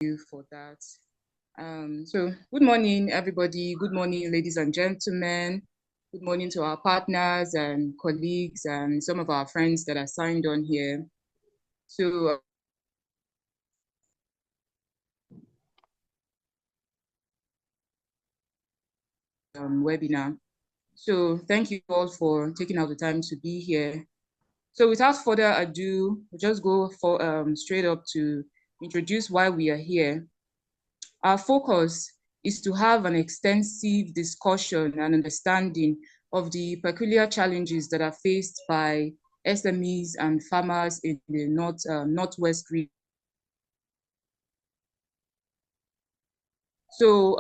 you for that. So good morning, everybody. Good morning, ladies and gentlemen. Good morning to our partners and colleagues and some of our friends that are signed on here. So webinar. So thank you all for taking out the time to be here. So without further ado, we'll just go for straight up to introduce why we are here. Our focus is to have an extensive discussion and understanding of the peculiar challenges that are faced by SMEs and farmers in the Northwest region. So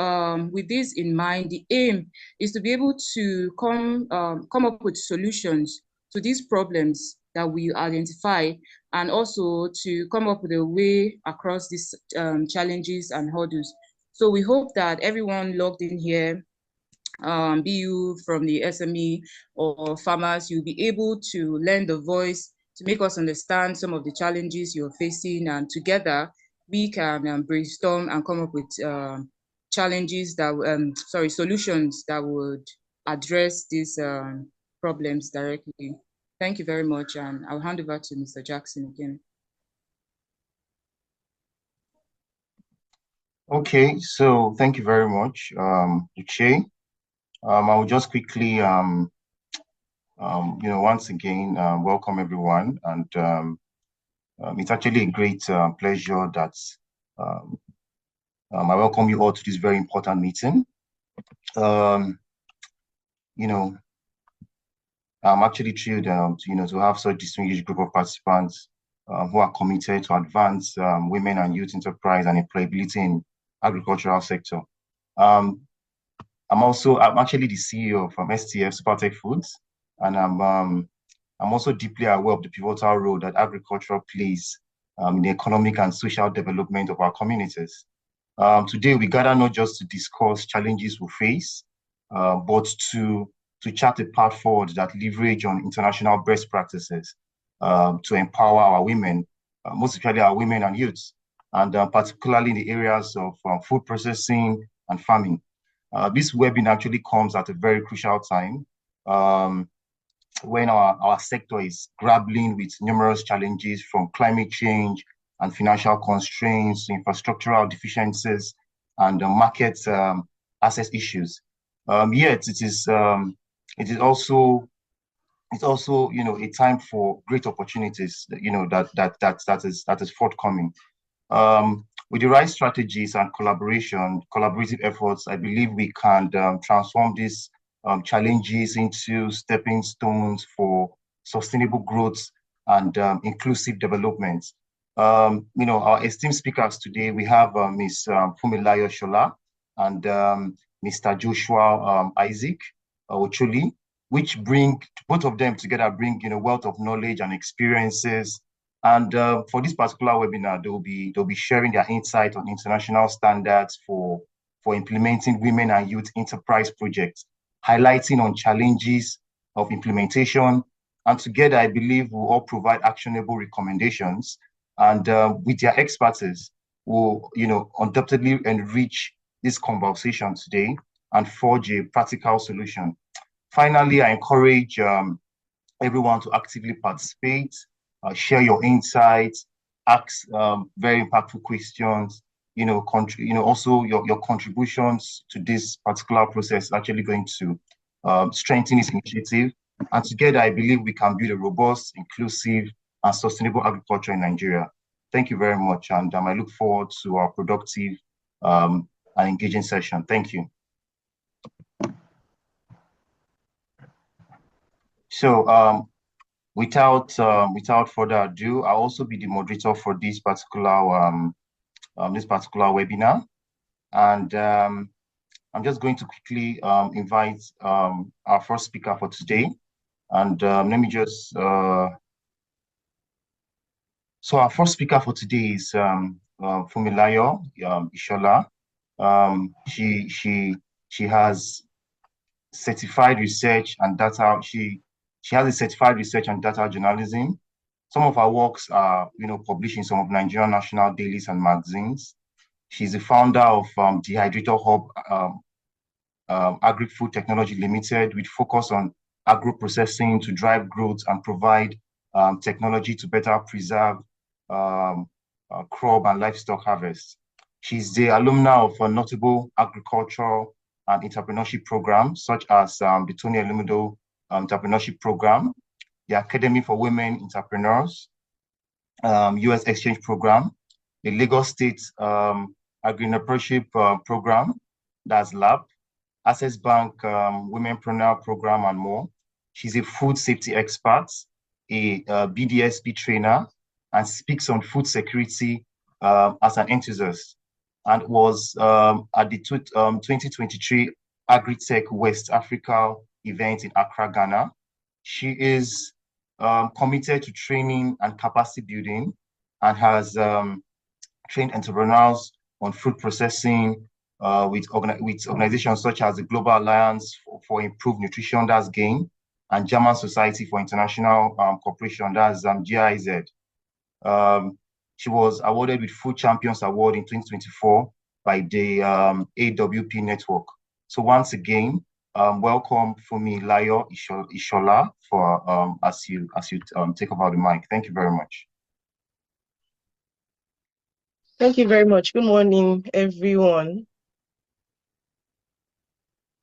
with this in mind, the aim is to be able to come up with solutions to these problems that we identify, and also to come up with a way across these challenges and hurdles. So we hope that everyone logged in here, be you from the SME or farmers, you'll be able to lend a voice to make us understand some of the challenges you're facing, and together we can brainstorm and come up with challenges that, solutions that would address these problems directly. Thank you very much, and I'll hand over to Mr. Jackson again. Okay, so thank you very much, Uche. I will just quickly, once again, welcome everyone, and it's actually a great pleasure that I welcome you all to this very important meeting. I'm actually thrilled, to have such a distinguished group of participants who are committed to advance women and youth enterprise and employability in agricultural sector. I'm actually the CEO from STF Supertech Foods, and I'm also deeply aware of the pivotal role that agriculture plays in the economic and social development of our communities. Today, we gather not just to discuss challenges we face, but to chart a path forward that leverage on international best practices to empower our women, most especially our women and youths, and particularly in the areas of food processing and farming. This webinar actually comes at a very crucial time when our sector is grappling with numerous challenges, from climate change and financial constraints to infrastructural deficiencies and market access issues. Yet it is also a time for great opportunities that is forthcoming. With the right strategies and collaborative efforts, I believe we can transform these challenges into stepping stones for sustainable growth and inclusive development. Our esteemed speakers today, we have Ms. Fumilayo Shola and Mr. Joshua Isaac Ocholi, which both of them together bring wealth of knowledge and experiences. And for this particular webinar, they'll be sharing their insight on international standards for implementing women and youth enterprise projects, highlighting on challenges of implementation. And together, I believe we'll all provide actionable recommendations. And with their expertise, will undoubtedly enrich this conversation today and forge a practical solution. Finally, I encourage everyone to actively participate, share your insights, ask very impactful questions. Also your contributions to this particular process is actually going to strengthen this initiative. And together, I believe we can build a robust, inclusive, and sustainable agriculture in Nigeria. Thank you very much, and I look forward to our productive and engaging session. Thank you. So without further ado, I'll also be the moderator for this particular webinar, and I'm just going to quickly invite our first speaker for today. And let me just so our first speaker for today is Fumilayo Ishola. She has certified research and data. She has a certified research and data journalism. Some of her works are published in some of Nigerian national dailies and magazines. She's the founder of Dehydrator Hub Agri-Food Technology Limited, with focus on agro-processing to drive growth and provide technology to better preserve crop and livestock harvest. She's the alumna of notable agricultural and entrepreneurship programs, such as the Tony Elumudo Entrepreneurship Program, the Academy for Women Entrepreneurs, US Exchange Program, the Lagos State Agri-Entrepreneurship Program, that's LAB, Access Bank Womenpreneur Program, and more. She's a food safety expert, a BDSP trainer, and speaks on food security as an enthusiast, and was at the 2023 Agritech West Africa event in Accra, Ghana. She is committed to training and capacity building, and has trained entrepreneurs on food processing, with organizations such as the Global Alliance for Improved Nutrition, that's GAIN, and German Society for International Cooperation, that's GIZ. She was awarded with Food Champions Award in 2024 by the AWP Network. So once again, welcome Funmilayo Ishola for as you take over the mic. Thank you very much. Thank you very much. Good morning, everyone.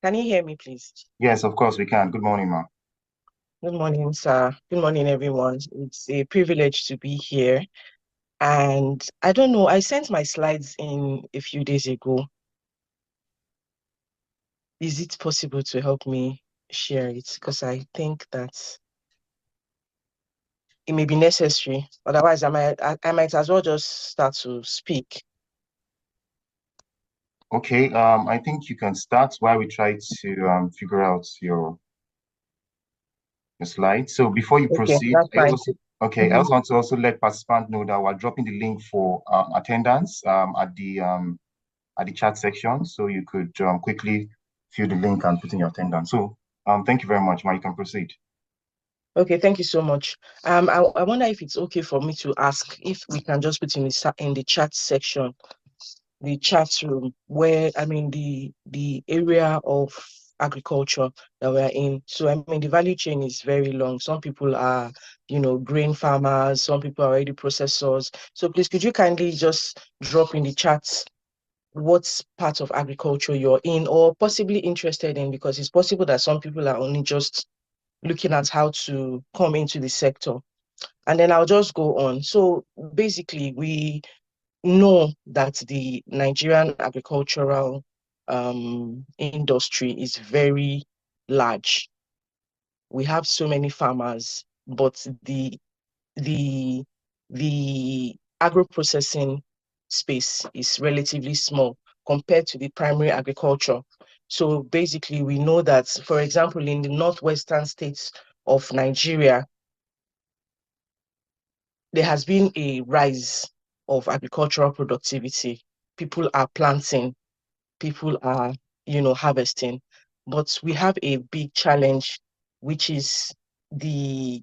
Can you hear me, please? Yes, of course we can. Good morning, ma'am. Good morning, sir. Good morning, everyone. It's a privilege to be here. And I don't know, I sent my slides in a few days ago. Is it possible to help me share it? Because I think that it may be necessary. Otherwise, I might as well just start to speak. Okay, I think you can start while we try to figure out your slide. So before you proceed, I also want to also let participants know that we're dropping the link for attendance at the chat section, so you could quickly fill the link and put in your attendance. So thank you very much, Ma. You can proceed. Okay, thank you so much. I wonder if it's okay for me to ask if we can just put in the chat section, the chat room, where the area of agriculture that we're in. So the value chain is very long. Some people are, grain farmers, some people are already processors. So please, could you kindly just drop in the chat what part of agriculture you're in or possibly interested in, because it's possible that some people are only just looking at how to come into the sector. And then I'll just go on. So basically, we know that the Nigerian agricultural industry is very large. We have so many farmers, but the agro-processing space is relatively small compared to the primary agriculture. So basically, we know that, for example, in the northwestern states of Nigeria, there has been a rise of agricultural productivity. People are planting, people are, harvesting, but we have a big challenge, which is the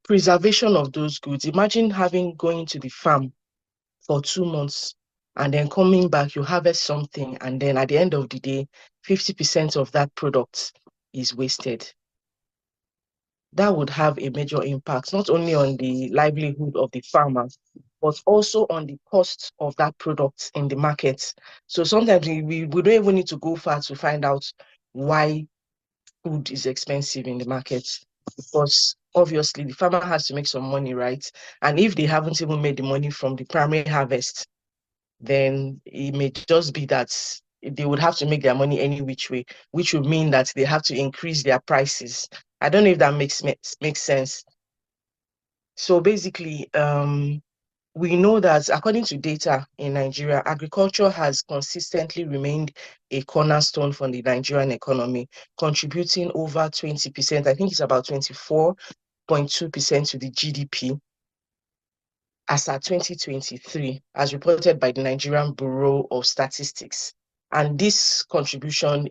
preservation of those goods. Imagine going to the farm for 2 months and then coming back, you harvest something, and then at the end of the day, 50% of that product is wasted. That would have a major impact, not only on the livelihood of the farmer, but also on the cost of that product in the market. So sometimes we don't even need to go far to find out why food is expensive in the market, because obviously the farmer has to make some money, right? And if they haven't even made the money from the primary harvest, then it may just be that they would have to make their money any which way, which would mean that they have to increase their prices. I don't know if that makes sense. So basically, we know that according to data in Nigeria, agriculture has consistently remained a cornerstone for the Nigerian economy, contributing over 20%. I think it's about 24.2% to the GDP as at 2023, as reported by the Nigerian Bureau of Statistics. And this contribution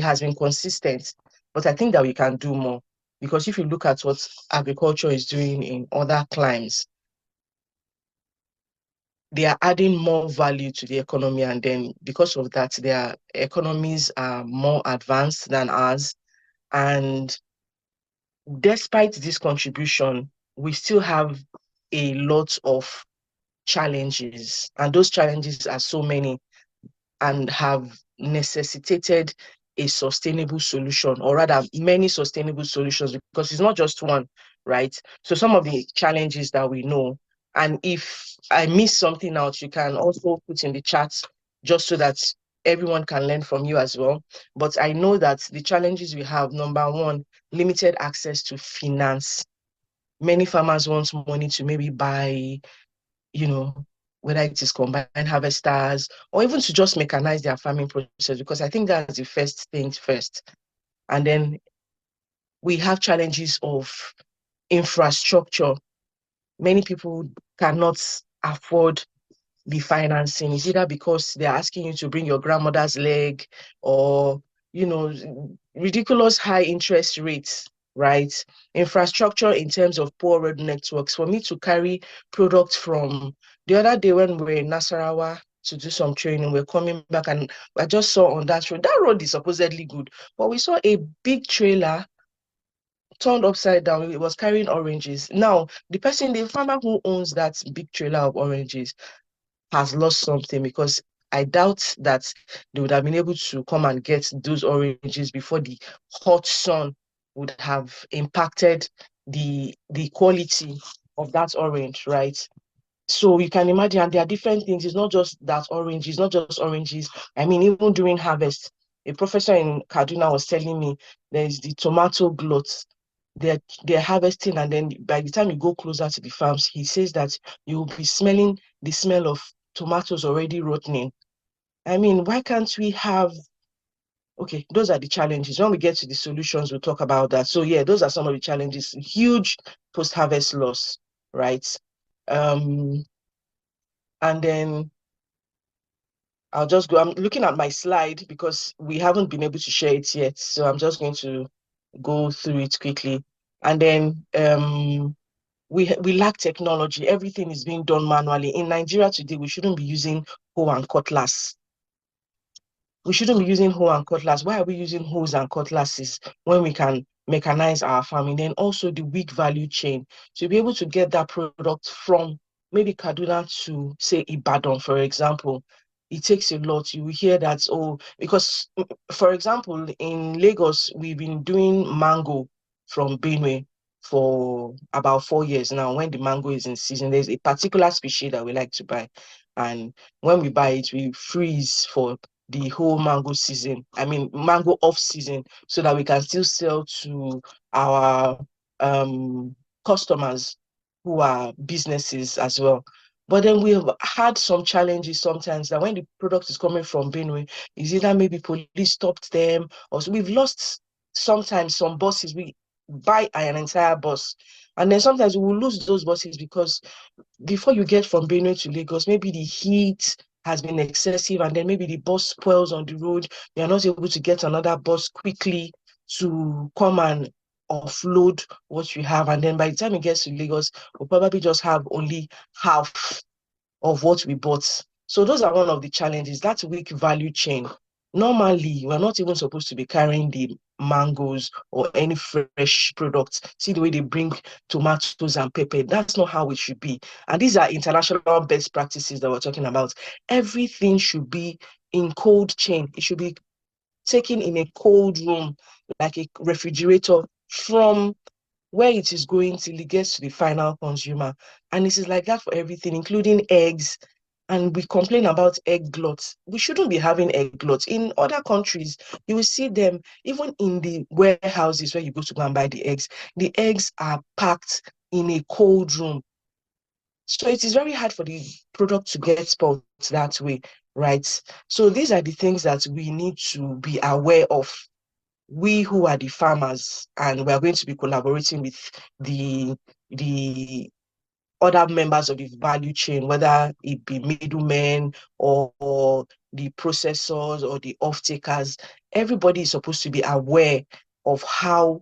has been consistent, but I think that we can do more, because if you look at what agriculture is doing in other climes, they are adding more value to the economy, and then because of that, their economies are more advanced than ours. And despite this contribution, we still have a lot of challenges, and those challenges are so many and have necessitated a sustainable solution, or rather many sustainable solutions, because it's not just one, right? So some of the challenges that we know, and if I miss something out, you can also put in the chat just so that everyone can learn from you as well. But I know that the challenges we have, number one, limited access to finance. Many farmers want money to maybe buy, whether it is combined harvesters or even to just mechanize their farming process, because I think that's the first thing first. And then we have challenges of infrastructure. Many people cannot afford the financing. Is either because they're asking you to bring your grandmother's leg, or ridiculous high interest rates, right? Infrastructure in terms of poor road networks. For me to carry products from the other day when we were in Nasarawa to do some training, we're coming back, and I just saw on that road, that road is supposedly good, but we saw a big trailer turned upside down. It was carrying oranges. Now, the farmer who owns that big trailer of oranges has lost something, because I doubt that they would have been able to come and get those oranges before the hot sun would have impacted the quality of that orange, right? So you can imagine, and there are different things. It's not just that oranges, not just oranges. I mean, even during harvest, a professor in Kaduna was telling me there's the tomato glut. They're harvesting, and then by the time you go closer to the farms, he says that you will be smelling the smell of tomatoes already rotting. I mean, why can't we have? Okay, those are the challenges. When we get to the solutions, we'll talk about that. So yeah, those are some of the challenges. Huge post-harvest loss, right? And then I'll just go. I'm looking at my slide because we haven't been able to share it yet. So I'm just going to go through it quickly. And then we lack technology. Everything is being done manually. In Nigeria today, we shouldn't be using hoe and cutlass. We shouldn't be using hoe and cutlass. Why are we using hoes and cutlasses when we can mechanize our farming? Then also the weak value chain. To be able to get that product from maybe Kaduna to, say, Ibadan, for example, it takes a lot. You will hear that, because, for example, in Lagos, we've been doing mango from Benue for about 4 years now. When the mango is in season, there's a particular species that we like to buy. And when we buy it, we freeze for the whole mango season, I mean mango off season, so that we can still sell to our customers who are businesses as well. But then we have had some challenges sometimes that when the product is coming from Benue, is either maybe police stopped them, or so we've lost sometimes some buses. We buy an entire bus, and then sometimes we will lose those buses because before you get from Benue to Lagos, maybe the heat has been excessive, and then maybe the bus spoils on the road. You're not able to get another bus quickly to come and offload what you have. And then by the time it gets to Lagos, we'll probably just have only half of what we bought. So those are one of the challenges, that weak value chain. Normally, we're not even supposed to be carrying the mangoes or any fresh products. See the way they bring tomatoes and pepper. That's not how it should be. And these are international best practices that we're talking about. Everything should be in cold chain. It should be taken in a cold room, like a refrigerator, from where it is going till it gets to the final consumer. And it is like that for everything, including eggs. And we complain about egg gluts. We shouldn't be having egg gluts. In other countries, you will see them even in the warehouses where you go to go and buy the eggs. The eggs are packed in a cold room. So it is very hard for the product to get spoiled that way, right? So these are the things that we need to be aware of, we who are the farmers, and we are going to be collaborating with the other members of the value chain, whether it be middlemen or the processors or the off-takers. Everybody is supposed to be aware of how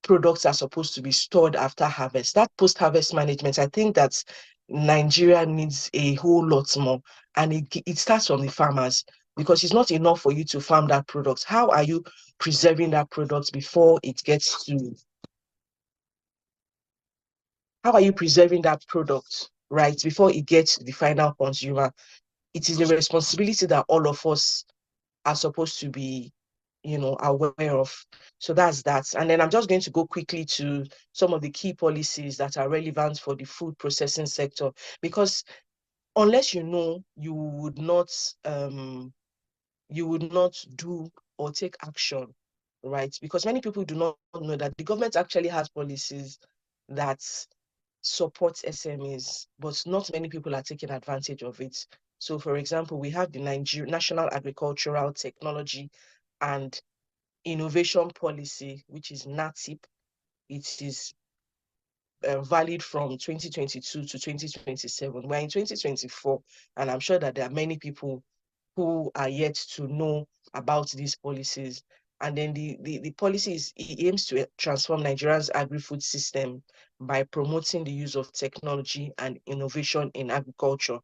products are supposed to be stored after harvest. That post-harvest management, I think that Nigeria needs a whole lot more, and it starts from the farmers, because it's not enough for you to farm that product. How are you preserving that product before it gets to, how are you preserving that product, right, before it gets to the final consumer? It is a responsibility that all of us are supposed to be, aware of. So that's that. And then I'm just going to go quickly to some of the key policies that are relevant for the food processing sector, because unless you know, you would not do or take action, right? Because many people do not know that the government actually has policies that support SMEs, but not many people are taking advantage of it. So, for example, we have the National Agricultural Technology and Innovation Policy, which is NATIP. It is valid from 2022 to 2027. We're in 2024, and I'm sure that there are many people who are yet to know about these policies. And then the policy aims to transform Nigeria's agri-food system by promoting the use of technology and innovation in agriculture.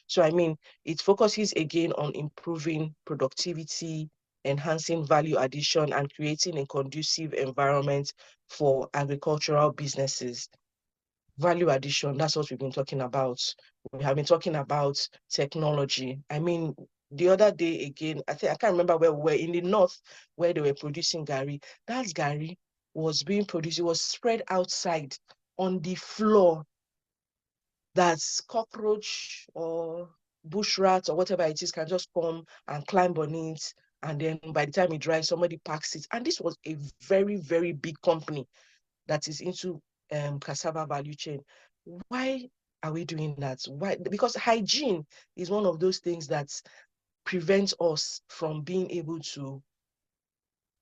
So, I mean, it focuses again on improving productivity, enhancing value addition, and creating a conducive environment for agricultural businesses. Value addition, that's what we've been talking about. We have been talking about technology. I mean, the other day again, I can't remember where we were, in the north, where they were producing gari. That gari was being produced, it was spread outside on the floor. That's cockroach or bush rats or whatever it is can just come and climb on it. And then by the time it dries, somebody packs it. And this was a very, very big company that is into cassava value chain. Why are we doing that? Why? Because hygiene is one of those things that prevents us from being able to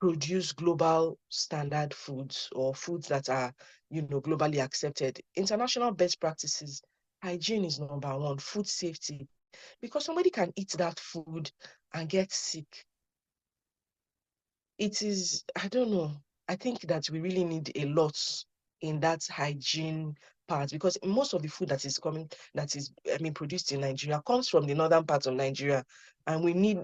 produce global standard foods, or foods that are, globally accepted. International best practices, hygiene is number one, food safety, because somebody can eat that food and get sick. It is, I don't know, I think that we really need a lot in that hygiene part, because most of the food that is coming, that is, produced in Nigeria, comes from the northern part of Nigeria. And we need,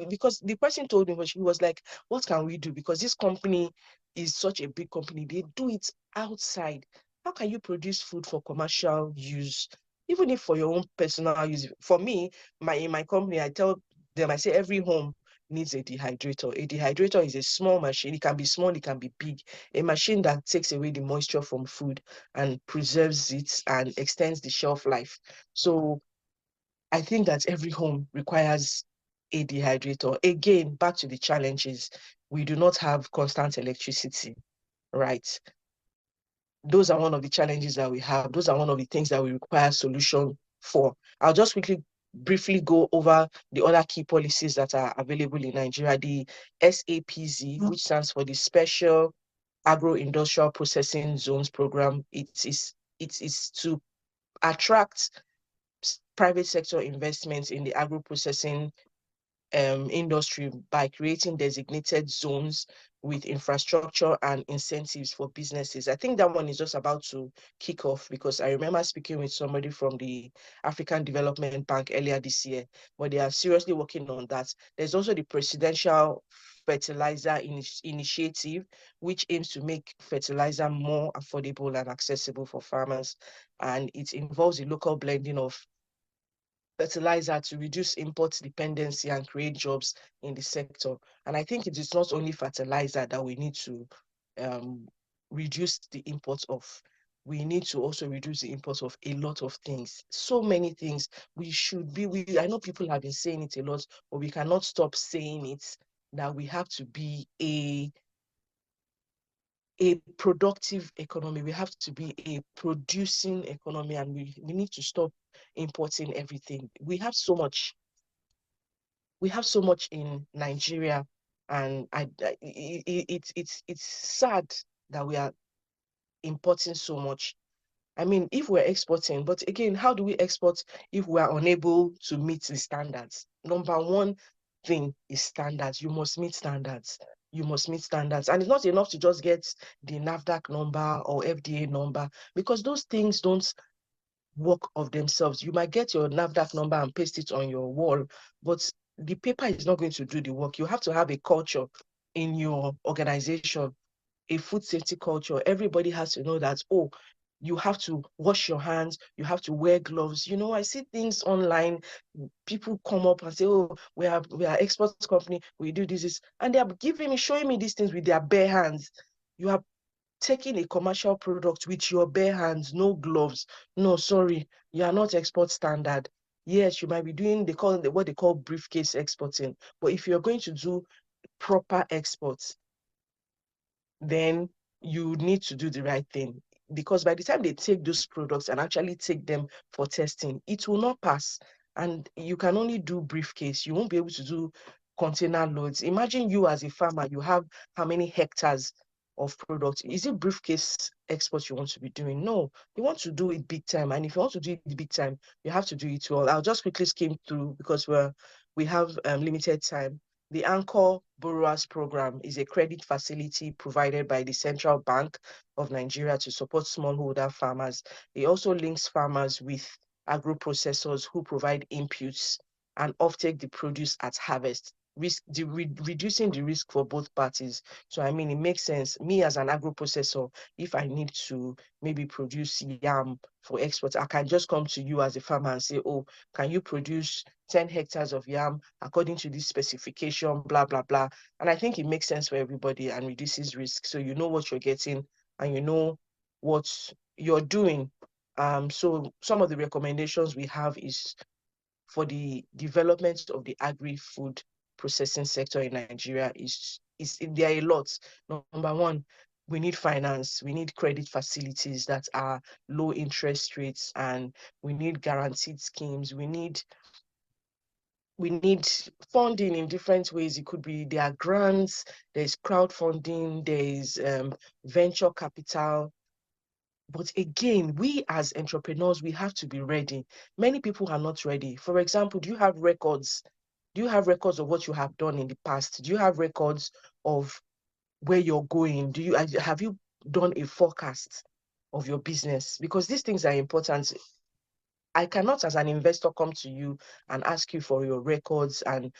because the person told me, he was like, what can we do? Because this company is such a big company, they do it outside. How can you produce food for commercial use, even if for your own personal use? For me, in my company, I tell them, I say every home needs a dehydrator. A dehydrator is a small machine. It can be small, it can be big. A machine that takes away the moisture from food and preserves it and extends the shelf life. So I think that every home requires a dehydrator. Again, back to the challenges. We do not have constant electricity, right? Those are one of the challenges that we have. Those are one of the things that we require solution for. I'll just briefly go over the other key policies that are available in Nigeria. The SAPZ, which stands for the Special Agro-Industrial Processing Zones Program. It is to attract private sector investments in the agro-processing industry by creating designated zones with infrastructure and incentives for businesses. I think that one is just about to kick off, because I remember speaking with somebody from the African Development Bank earlier this year, but they are seriously working on that. There's also the Presidential Fertilizer Initiative, which aims to make fertilizer more affordable and accessible for farmers. And it involves the local blending of fertilizer to reduce import dependency and create jobs in the sector. And I think it is not only fertilizer that we need to reduce the import of. We need to also reduce the import of a lot of things. So many things. I know people have been saying it a lot, but we cannot stop saying it, that we have to be a productive economy. We have to be a producing economy, and we need to stop importing everything. We have so much in Nigeria, and it's sad that we are importing so much. I mean, if we're exporting, but again, how do we export if we are unable to meet the standards? Number one thing is standards. You must meet standards. You must meet standards. And it's not enough to just get the NAFDAC number or FDA number, because those things don't work of themselves. You might get your NAFDAC number and paste it on your wall, but the paper is not going to do the work. You have to have a culture in your organization, a food safety culture. Everybody has to know that, oh, you have to wash your hands, you have to wear gloves. You know, I see things online, people come up and say, oh, we are export company, we do this, and they are showing me these things with their bare hands. You are taking a commercial product with your bare hands, no gloves. No, sorry, you are not export standard. Yes, you might be doing what they call briefcase exporting, but if you're going to do proper exports, then you need to do the right thing, because by the time they take those products and actually take them for testing, it will not pass. And you can only do briefcase. You won't be able to do container loads. Imagine you as a farmer, you have how many hectares of product? Is it briefcase export you want to be doing? No, you want to do it big time. And if you want to do it big time, you have to do it well. I'll just quickly skim through because we have limited time. The Anchor Borrowers Program is a credit facility provided by the Central Bank of Nigeria to support smallholder farmers. It also links farmers with agro-processors who provide inputs and offtake the produce at harvest, reducing the risk for both parties. So, I mean, it makes sense. Me as an agro-processor, if I need to maybe produce yam for export, I can just come to you as a farmer and say, oh, can you produce 10 hectares of yam according to this specification, blah, blah, blah. And I think it makes sense for everybody and reduces risk. So you know what you're getting and you know what you're doing. So some of the recommendations we have is for the development of the agri-food processing sector in Nigeria is there are a lot. Number one, we need finance, we need credit facilities that are low interest rates, and we need guaranteed schemes. We need funding in different ways. It could be there are grants, there's crowdfunding, there's venture capital. But again, we as entrepreneurs, we have to be ready. Many people are not ready. For example, do you have records? Do you have records of what you have done in the past? Do you have records of where you're going? Have you done a forecast of your business? Because these things are important. I cannot, as an investor, come to you and ask you for your records and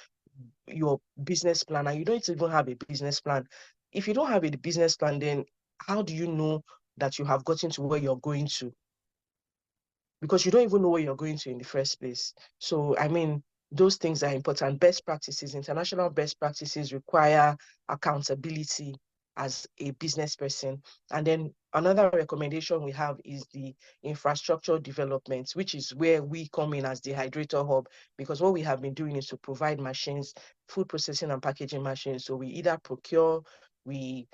your business plan, and you don't even have a business plan. If you don't have a business plan, then how do you know that you have gotten to where you're going to? Because you don't even know where you're going to in the first place. So, I mean, those things are important. Best practices, international best practices require accountability as a business person. And then another recommendation we have is the infrastructure development, which is where we come in as the hydrator hub, because what we have been doing is to provide machines, food processing and packaging machines. So we either procure, we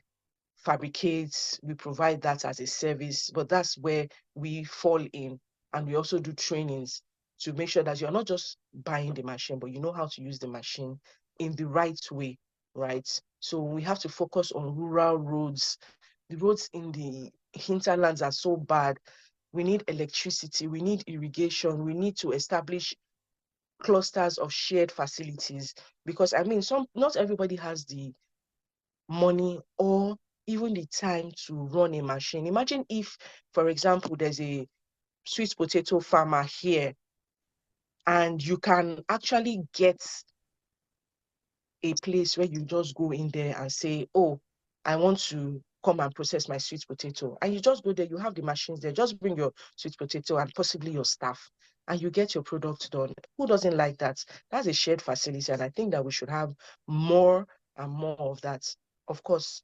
fabricate, we provide that as a service, but that's where we fall in. And we also do trainings to make sure that you're not just buying the machine, but you know how to use the machine in the right way, right? So we have to focus on rural roads. The roads in the hinterlands are so bad. We need electricity, we need irrigation, we need to establish clusters of shared facilities, because I mean, not everybody has the money or even the time to run a machine. Imagine if, for example, there's a sweet potato farmer here and you can actually get a place where you just go in there and say, oh, I want to come and process my sweet potato. And you just go there, you have the machines there, just bring your sweet potato and possibly your staff, and you get your product done. Who doesn't like that? That's a shared facility. And I think that we should have more and more of that. Of course,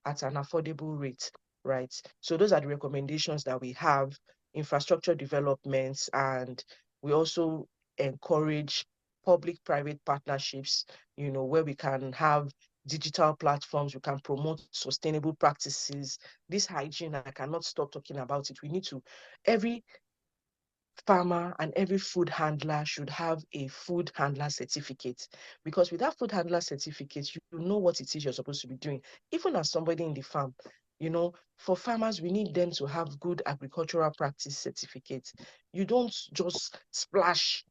at an affordable rate, right? So those are the recommendations that we have, infrastructure developments, and we also encourage public-private partnerships, where we can have digital platforms, we can promote sustainable practices. This hygiene, I cannot stop talking about it. We need to, every farmer and every food handler should have a food handler certificate, because with that food handler certificate, you know what it is you're supposed to be doing. Even as somebody in the farm, for farmers, we need them to have good agricultural practice certificates. You don't just splash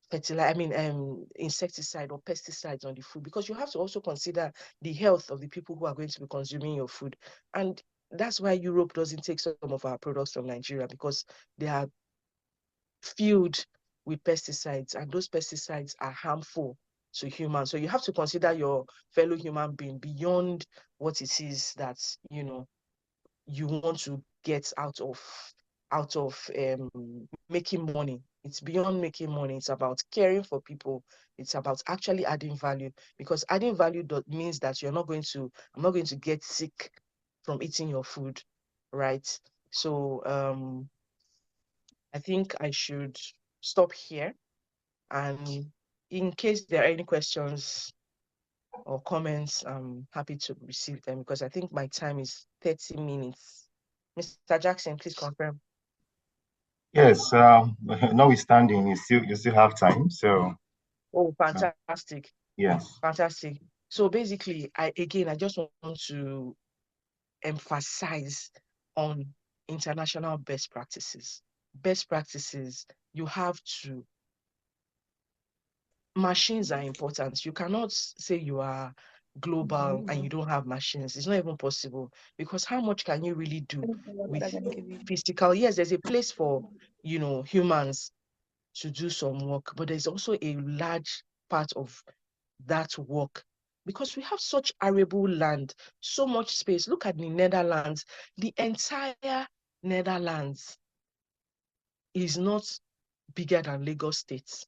fertilizer, insecticide or pesticides on the food, because you have to also consider the health of the people who are going to be consuming your food. And that's why Europe doesn't take some of our products from Nigeria, because they are filled with pesticides, and those pesticides are harmful to humans. So you have to consider your fellow human being beyond what it is that you want to get out of making money. It's beyond making money. It's about caring for people. It's about actually adding value, because adding value means that I'm not going to get sick from eating your food, right? So I think I should stop here, and in case there are any questions or comments, I'm happy to receive them, because I think my time is 30 minutes. Mr. Jackson, please confirm. Yes, notwithstanding, you still have time. So Oh, fantastic. yes. Fantastic. So basically, I just want to emphasize on international best practices. Best practices, you have to, machines are important. You cannot say you are global and you don't have machines. It's not even possible, because how much can you really do with physical? Yes, there's a place for, humans to do some work, but there's also a large part of that work, because we have such arable land, so much space. Look at the Netherlands. The entire Netherlands is not bigger than Lagos State.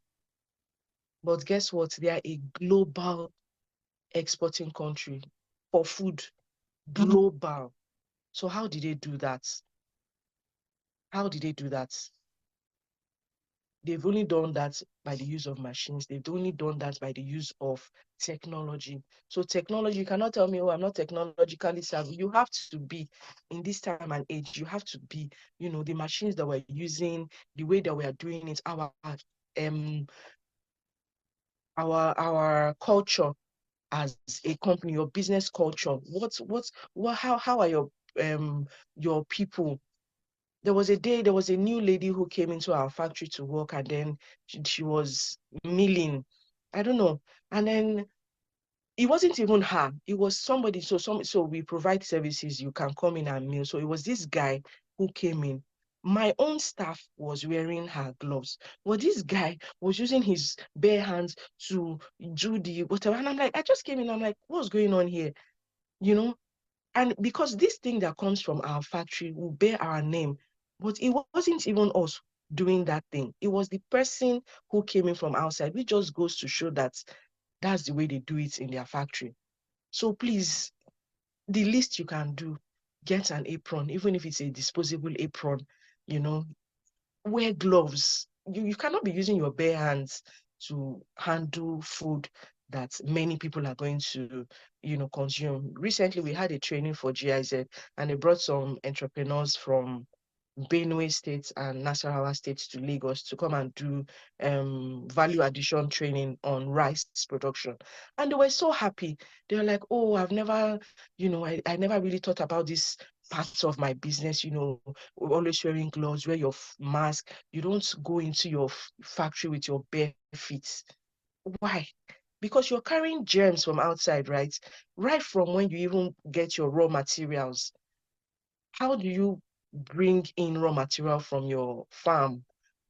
But guess what? They are a global exporting country for food. Global. So how did they do that? How did they do that? They've only done that by the use of machines. They've only done that by the use of technology. So technology, you cannot tell me, oh, I'm not technologically savvy. You have to be, in this time and age, you have to be, the machines that we're using, the way that we are doing it, our culture as a company, your business culture. How are your people? There was a new lady who came into our factory to work, and then she was milling. I don't know. And then it wasn't even her. It was somebody. So we provide services. You can come in and mill. So it was this guy who came in. My own staff was wearing her gloves, but this guy was using his bare hands to do the whatever. And I'm like, I just came in. I'm like, what's going on here? You know, and because this thing that comes from our factory will bear our name, but it wasn't even us doing that thing. It was the person who came in from outside, which just goes to show that that's the way they do it in their factory. So please, the least you can do, get an apron, even if it's a disposable apron, you know, wear gloves. You cannot be using your bare hands to handle food that many people are going to, consume. Recently, we had a training for GIZ, and they brought some entrepreneurs from Benue State and Nasarawa State to Lagos to come and do value addition training on rice production. And they were so happy. They were like, oh, I've never, I never really thought about this parts of my business, always wearing gloves, wear your mask. You don't go into your factory with your bare feet. Why? Because you're carrying germs from outside, right? Right from when you even get your raw materials. How do you bring in raw material from your farm?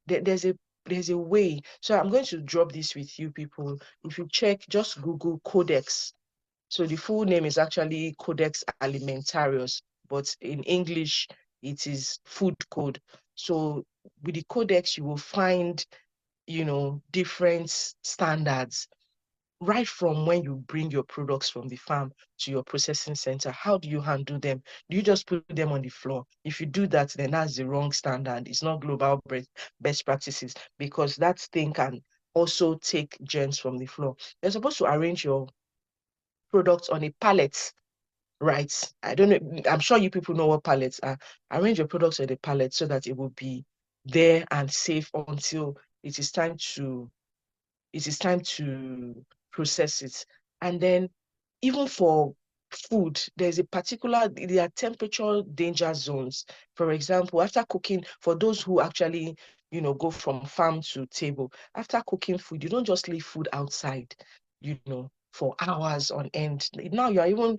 There's a way. So I'm going to drop this with you people. If you check, just Google Codex. So the full name is actually Codex Alimentarius, but in English, it is food code. So with the Codex, you will find, different standards right from when you bring your products from the farm to your processing center. How do you handle them? Do you just put them on the floor? If you do that, then that's the wrong standard. It's not global best practices, because that thing can also take germs from the floor. You're supposed to arrange your products on a pallet, right? I don't know. I'm sure you people know what pallets are. Arrange your products on a pallet so that it will be there and safe until it is time to process it. And then even for food, there are temperature danger zones. For example, after cooking, for those who actually, go from farm to table, after cooking food, you don't just leave food outside, for hours on end. Now you're even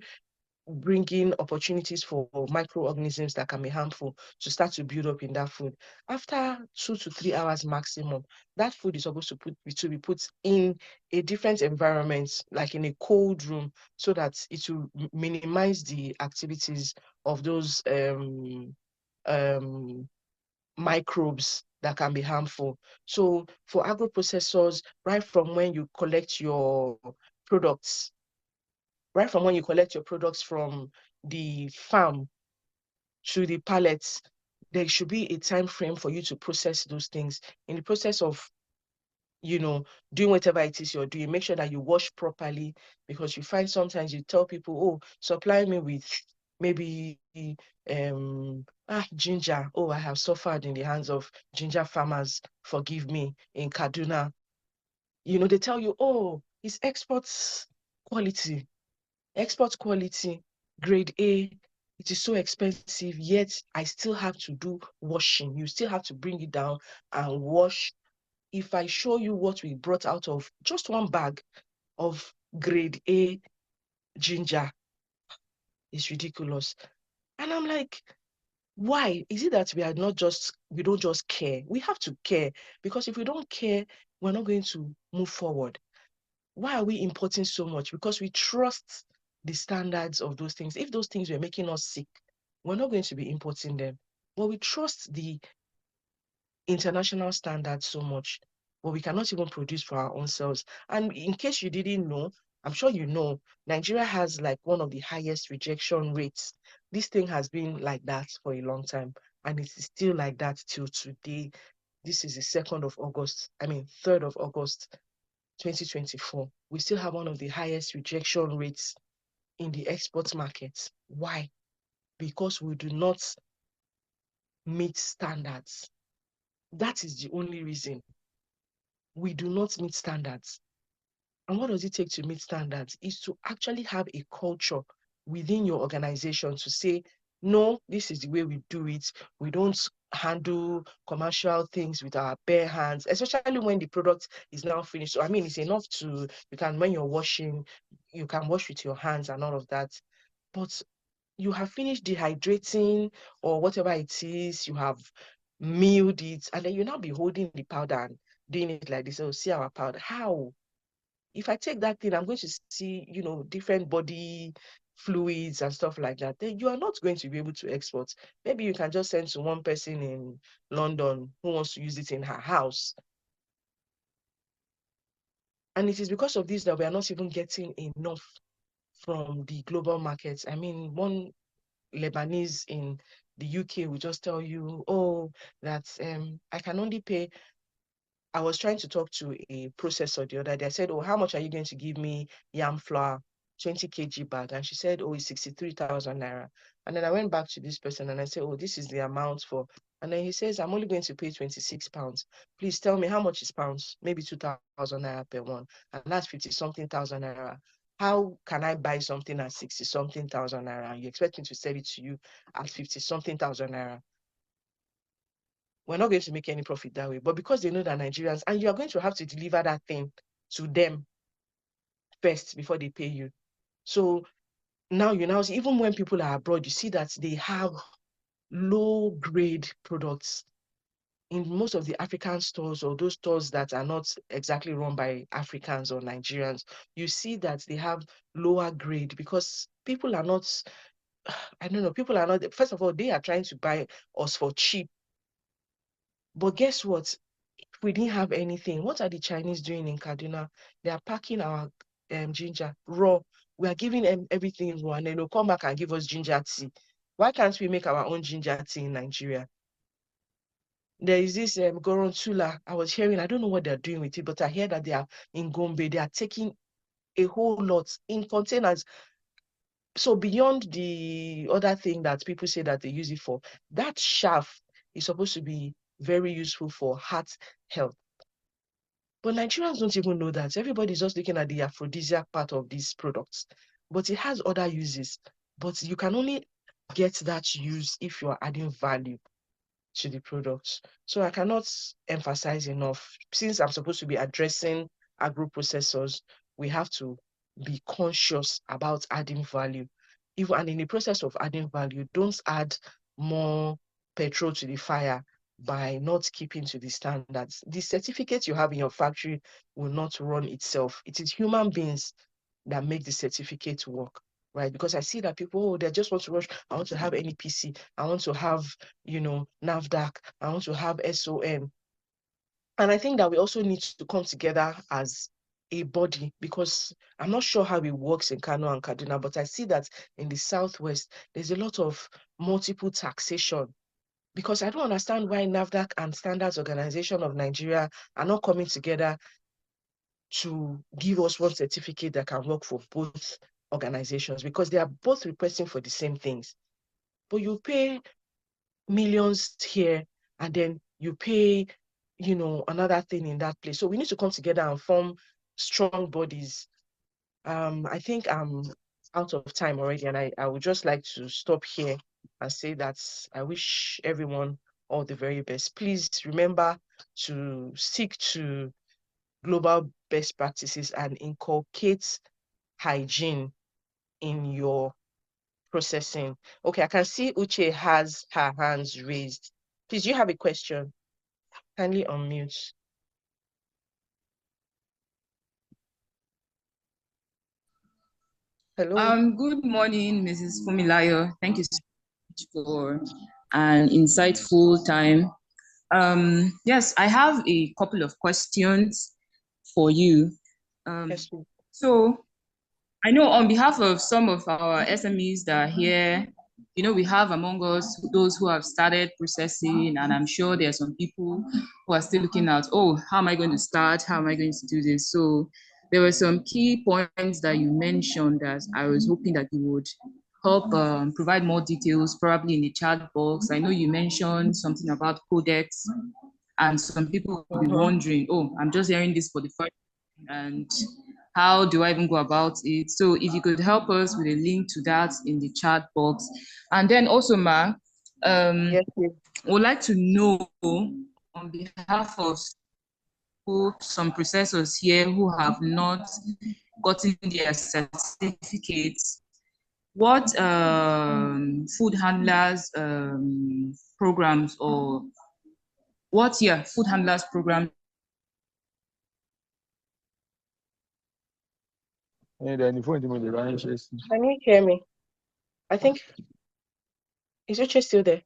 bringing opportunities for microorganisms that can be harmful to start to build up in that food. After 2 to 3 hours maximum, that food is supposed to be put in a different environment, like in a cold room, so that it will minimize the activities of those microbes that can be harmful. So for agro-processors, right from when you collect your products, from the farm to the pallets, there should be a time frame for you to process those things. In the process of, doing whatever it is you're doing, make sure that you wash properly, because you find sometimes you tell people, oh, supply me with maybe ginger. Oh, I have suffered in the hands of ginger farmers, forgive me, in Kaduna. They tell you, oh, it's quality export quality, grade A. It is so expensive, yet I still have to do washing. You still have to bring it down and wash. If I show you what we brought out of just one bag of grade A ginger, it's ridiculous. And I'm like, why? Is it that we don't just care? We have to care, because if we don't care, we're not going to move forward. Why are we importing so much? Because we trust the standards of those things. If those things were making us sick, we're not going to be importing them. But we trust the international standards so much, but we cannot even produce for our own selves. And in case you didn't know, I'm sure you know, Nigeria has like one of the highest rejection rates. This thing has been like that for a long time, and it is still like that till today. This is the 3rd of August, 2024. We still have one of the highest rejection rates in the export market. Why? Because we do not meet standards. That is the only reason. We do not meet standards. And what does it take to meet standards? Is to actually have a culture within your organization to say, no, this is the way we do it. We don't handle commercial things with our bare hands, especially when the product is now finished. So, I mean, it's enough when you're washing, you can wash with your hands and all of that. But you have finished dehydrating or whatever it is, you have milled it, and then you now be holding the powder and doing it like this. Oh, see our powder. How? If I take that thing, I'm going to see, different body fluids and stuff like that. Then you are not going to be able to export. Maybe you can just send to one person in London who wants to use it in her house. And it is because of this that we are not even getting enough from the global markets. I mean, one Lebanese in the UK will just tell you, oh, that I can only pay. I was trying to talk to a processor the other day. I said, oh, how much are you going to give me yam flour, 20 kg bag? And she said, oh, it's 63,000 naira. And then I went back to this person and I said, oh, this is the amount for. And then he says, I'm only going to pay 26 pounds. Please tell me how much is pounds? Maybe 2,000 naira per one. And that's 50 something thousand naira. How can I buy something at 60 something thousand naira? And you expect me to sell it to you at 50 something thousand naira? We're not going to make any profit that way. But because they know that Nigerians, and you are going to have to deliver that thing to them first before they pay you. So now you now see, even when people are abroad, you see that they have low grade products in most of the African stores, or those stores that are not exactly run by Africans or Nigerians. You see that they have lower grade because people are not, I don't know, people are not, first of all, they are trying to buy us for cheap. But guess what? If we didn't have anything, what are the Chinese doing in Kaduna? They are packing our ginger raw. We are giving them everything raw, and then they'll come back and give us ginger tea. Why can't we make our own ginger tea in Nigeria? There is this Gorontula I was hearing. I don't know what they're doing with it, but I hear that they are in Gombe. They are taking a whole lot in containers. So beyond the other thing that people say that they use it for, that chaff is supposed to be very useful for heart health. But Nigerians don't even know that. Everybody's just looking at the aphrodisiac part of these products. But it has other uses. But you can only get that use if you are adding value to the products. So I cannot emphasize enough. Since I'm supposed to be addressing agro processors, we have to be conscious about adding value. even and in the process of adding value, don't add more petrol to the fire by not keeping to the standards. The certificate you have in your factory will not run itself. It is human beings that make the certificate work, right? Because I see that people, they just want to rush. I want to have NEPC. I want to have, NAFDAC. I want to have SOM. And I think that we also need to come together as a body, because I'm not sure how it works in Kano and Kaduna, but I see that in the Southwest, there's a lot of multiple taxation. Because I don't understand why NAFDAC and Standards Organization of Nigeria are not coming together to give us one certificate that can work for both organizations, because they are both requesting for the same things. But you pay millions here and then you pay, another thing in that place. So we need to come together and form strong bodies. I think I'm out of time already, and I would just like to stop here and say that I wish everyone all the very best. Please remember to stick to global best practices and inculcate hygiene in your processing. Okay, I can see Uche has her hands raised. Please, you have a question? Kindly unmute. Hello. Good morning, Mrs. Fumilayo. Thank you so much for an insightful time. Yes, I have a couple of questions for you. Yes, So I know on behalf of some of our SMEs that are here, we have among us those who have started processing, and I'm sure there are some people who are still looking at, oh, how am I going to start? How am I going to do this? So there were some key points that you mentioned that I was hoping that you would help provide more details, probably in the chat box. I know you mentioned something about codex, and some people will be wondering, oh, I'm just hearing this for the first time, and how do I even go about it? So if you could help us with a link to that in the chat box. And then also, Ma, yes, please. would like to know on behalf of some processors here who have not gotten their certificates, what food handlers programs or food handlers program. Can you hear me? I think, is Uche still there?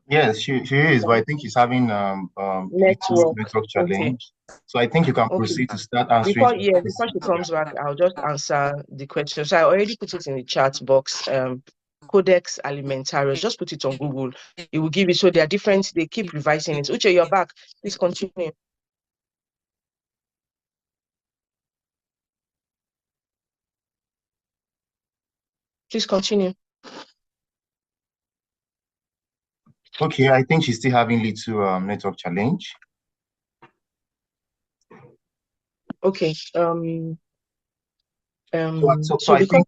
Yes, she is, but I think she's having little Network. network Okay. challenge. So I think you can Okay. proceed to start answering some Before she questions. comes back, I'll just answer the question. So I already put it in the chat box. Codex Alimentarius. Just put it on Google. It will give you. So they are different. They keep revising it. Uche, you're back. Please continue. Please continue. Okay, I think she's still having little network challenge. Okay. So So I because think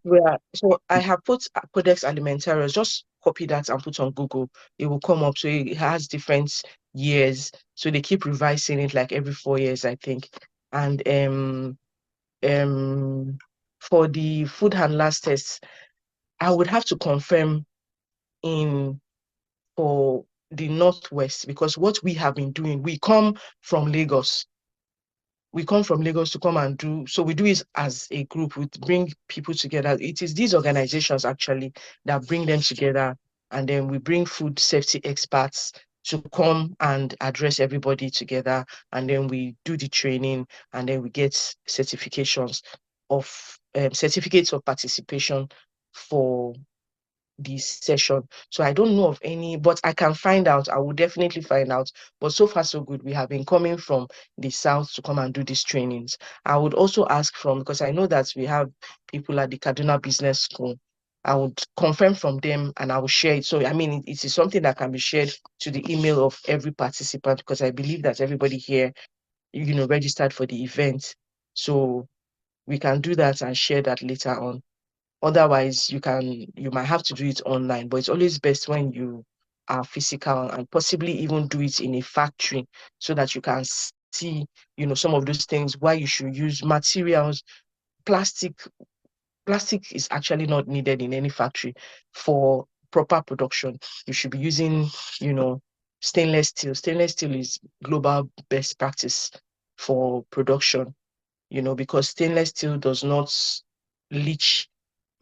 I have put Codex Alimentarius, just copy that and put on Google. It will come up. So it has different years. So they keep revising it like every 4 years, I think. And for the food handlers tests, I would have to confirm for the Northwest, because what we have been doing, we come from Lagos. We come from Lagos to come and do, so we do it as a group. We bring people together. It is these organizations actually that bring them together, and then we bring food safety experts to come and address everybody together, and then we do the training, and then we get certifications of certificates of participation for this session. So I don't know of any, but I can find out. I will definitely find out. But so far, so good. We have been coming from the south to come and do these trainings. I would also ask from, because I know that we have people at the Kaduna Business School. I would confirm from them and I will share it. So, I mean, it is something that can be shared to the email of every participant, because I believe that everybody here, registered for the event. So we can do that and share that later on. Otherwise, you might have to do it online, but it's always best when you are physical, and possibly even do it in a factory so that you can see, some of those things, why you should use materials, plastic plastic is actually not needed in any factory for proper production. You should be using, you know, stainless steel. Stainless steel is global best practice for production, you know, because stainless steel does not leach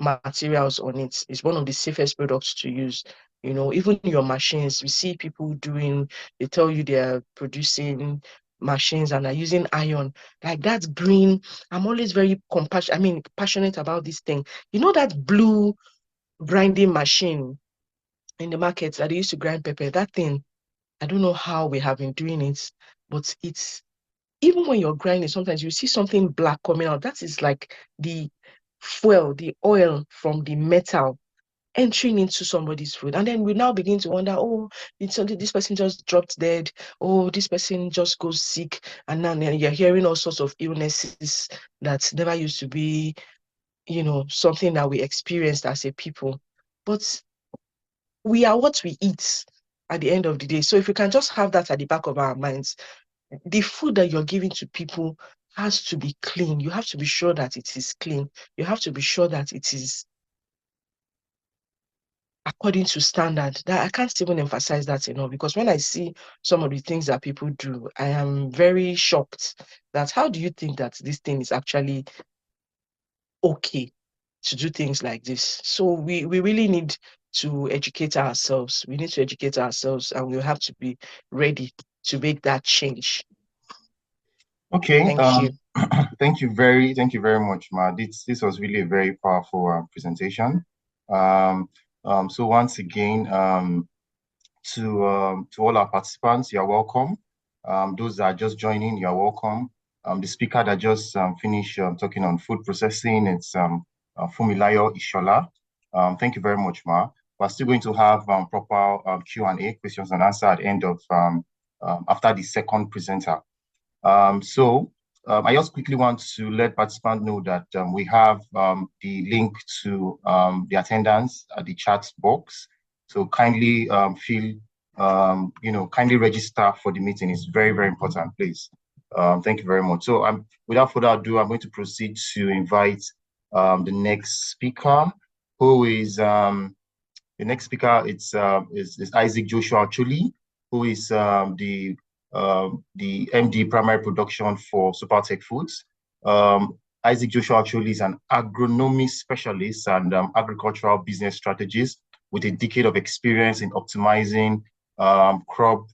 materials on it. It's one of the safest products to use. You know, even your machines, we see people doing, they tell you they're producing machines and are using iron. Like that's green. I'm always very passionate about this thing. You know that blue grinding machine in the market that they used to grind pepper? That thing, I don't know how we have been doing it, but it's even when you're grinding, sometimes you see something black coming out. That is like the fuel, the oil from the metal entering into somebody's food. And then we now begin to wonder, oh, this person just dropped dead. Oh, this person just goes sick. And now you're hearing all sorts of illnesses that never used to be, you know, something that we experienced as a people. But we are what we eat at the end of the day. So if we can just have that at the back of our minds, the food that you're giving to people has to be clean. You have to be sure that it is clean. You have to be sure that it is according to standard. That I can't even emphasize that enough, because when I see some of the things that people do, I am very shocked that how do you think that this thing is actually okay to do things like this? So we really need to educate ourselves. We need to educate ourselves, and we have to be ready to make that change. Okay. Thank you. Thank you very much, Ma. This was really a very powerful presentation. Um, so once again, to all our participants, you're welcome. Those that are just joining, you're welcome. The speaker that just finished talking on food processing, it's Fumilayo Ishola. Thank you very much, Ma. We're still going to have proper Q&A, questions and answer at the end of after the second presenter. I just quickly want to let participants know that we have the link to the attendance at the chat box. So kindly kindly register for the meeting. It's very, very important, please. Thank you very much. So without further ado, I'm going to proceed to invite the next speaker, who is the next speaker. It's is Isaac Joshua Chuli, who is the MD primary production for Supertech Foods. Isaac Joshua Chuli is an agronomy specialist and agricultural business strategist with a decade of experience in optimizing crop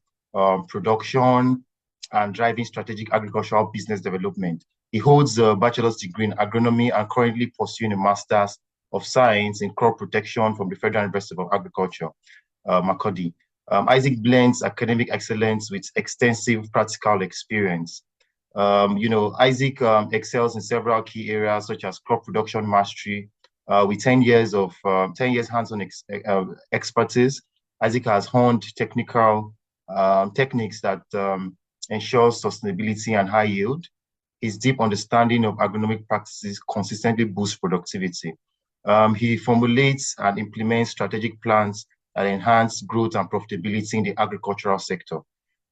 production and driving strategic agricultural business development. He holds a bachelor's degree in agronomy and currently pursuing a master's of science in crop protection from the Federal University of Agriculture, Makurdi. Isaac blends academic excellence with extensive practical experience. Isaac excels in several key areas such as crop production mastery. With 10 years hands-on expertise, Isaac has honed technical techniques that ensure sustainability and high yield. His deep understanding of agronomic practices consistently boosts productivity. He formulates and implements strategic plans that enhance growth and profitability in the agricultural sector,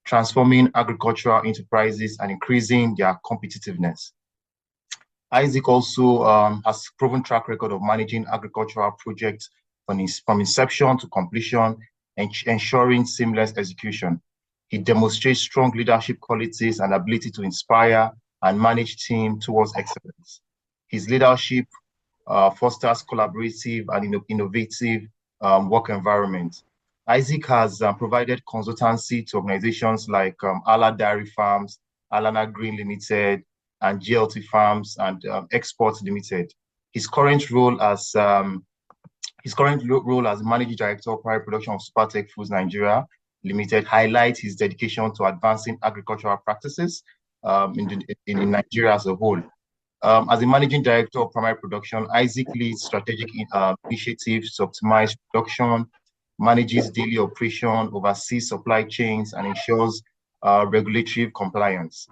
transforming agricultural enterprises and increasing their competitiveness. Isaac also has proven track record of managing agricultural projects from inception to completion and ensuring seamless execution. He demonstrates strong leadership qualities and ability to inspire and manage teams towards excellence. His leadership fosters collaborative and innovative work environment. Isaac has provided consultancy to organizations like Ala Dairy Farms, Alana Green Limited, and GLT Farms and Exports Limited. His current role as Managing Director of Primary Production of Supertech Foods Nigeria Limited highlights his dedication to advancing agricultural practices in Nigeria as a whole. As the Managing Director of Primary Production, Isaac leads strategic initiatives to optimize production, manages daily operation, oversees supply chains, and ensures regulatory compliance.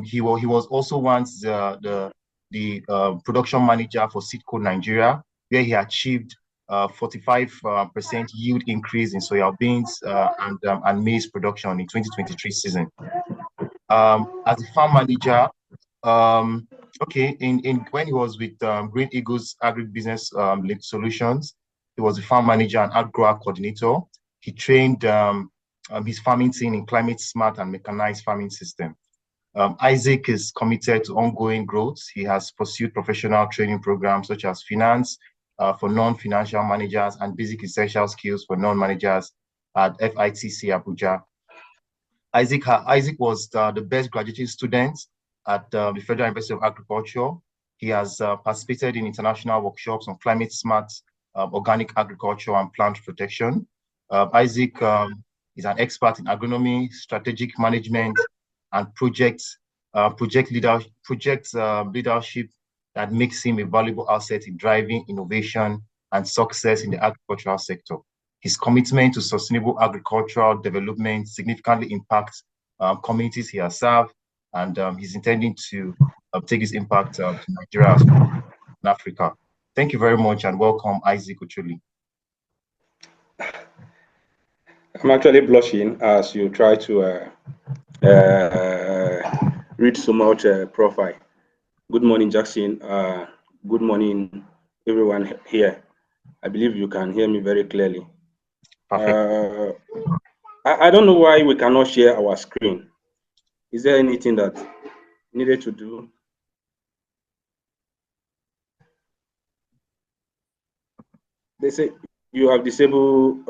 He was also once the production manager for Seedco Nigeria, where he achieved 45% yield increase in soya beans and maize production in 2023 season. As a farm manager, Okay, when he was with Green Eagles Agribusiness Solutions, he was a farm manager and agro coordinator. He trained his farming team in climate smart and mechanized farming system. Isaac is committed to ongoing growth. He has pursued professional training programs such as finance for non-financial managers and basic essential skills for non-managers at FITC Abuja. Isaac was the best graduating student at the Federal University of Agriculture. He has participated in international workshops on climate smart organic agriculture and plant protection. Isaac is an expert in agronomy, strategic management, and project leadership that makes him a valuable asset in driving innovation and success in the agricultural sector. His commitment to sustainable agricultural development significantly impacts communities he has served, and he's intending to take his impact to Nigeria and Africa. Thank you very much, and welcome, Isaac Uchuli. I'm actually blushing as you try to read so much profile. Good morning, Jackson. Good morning, everyone here. I believe you can hear me very clearly. Perfect. I don't know why we cannot share our screen. Is there anything that needed to do? They say you have disabled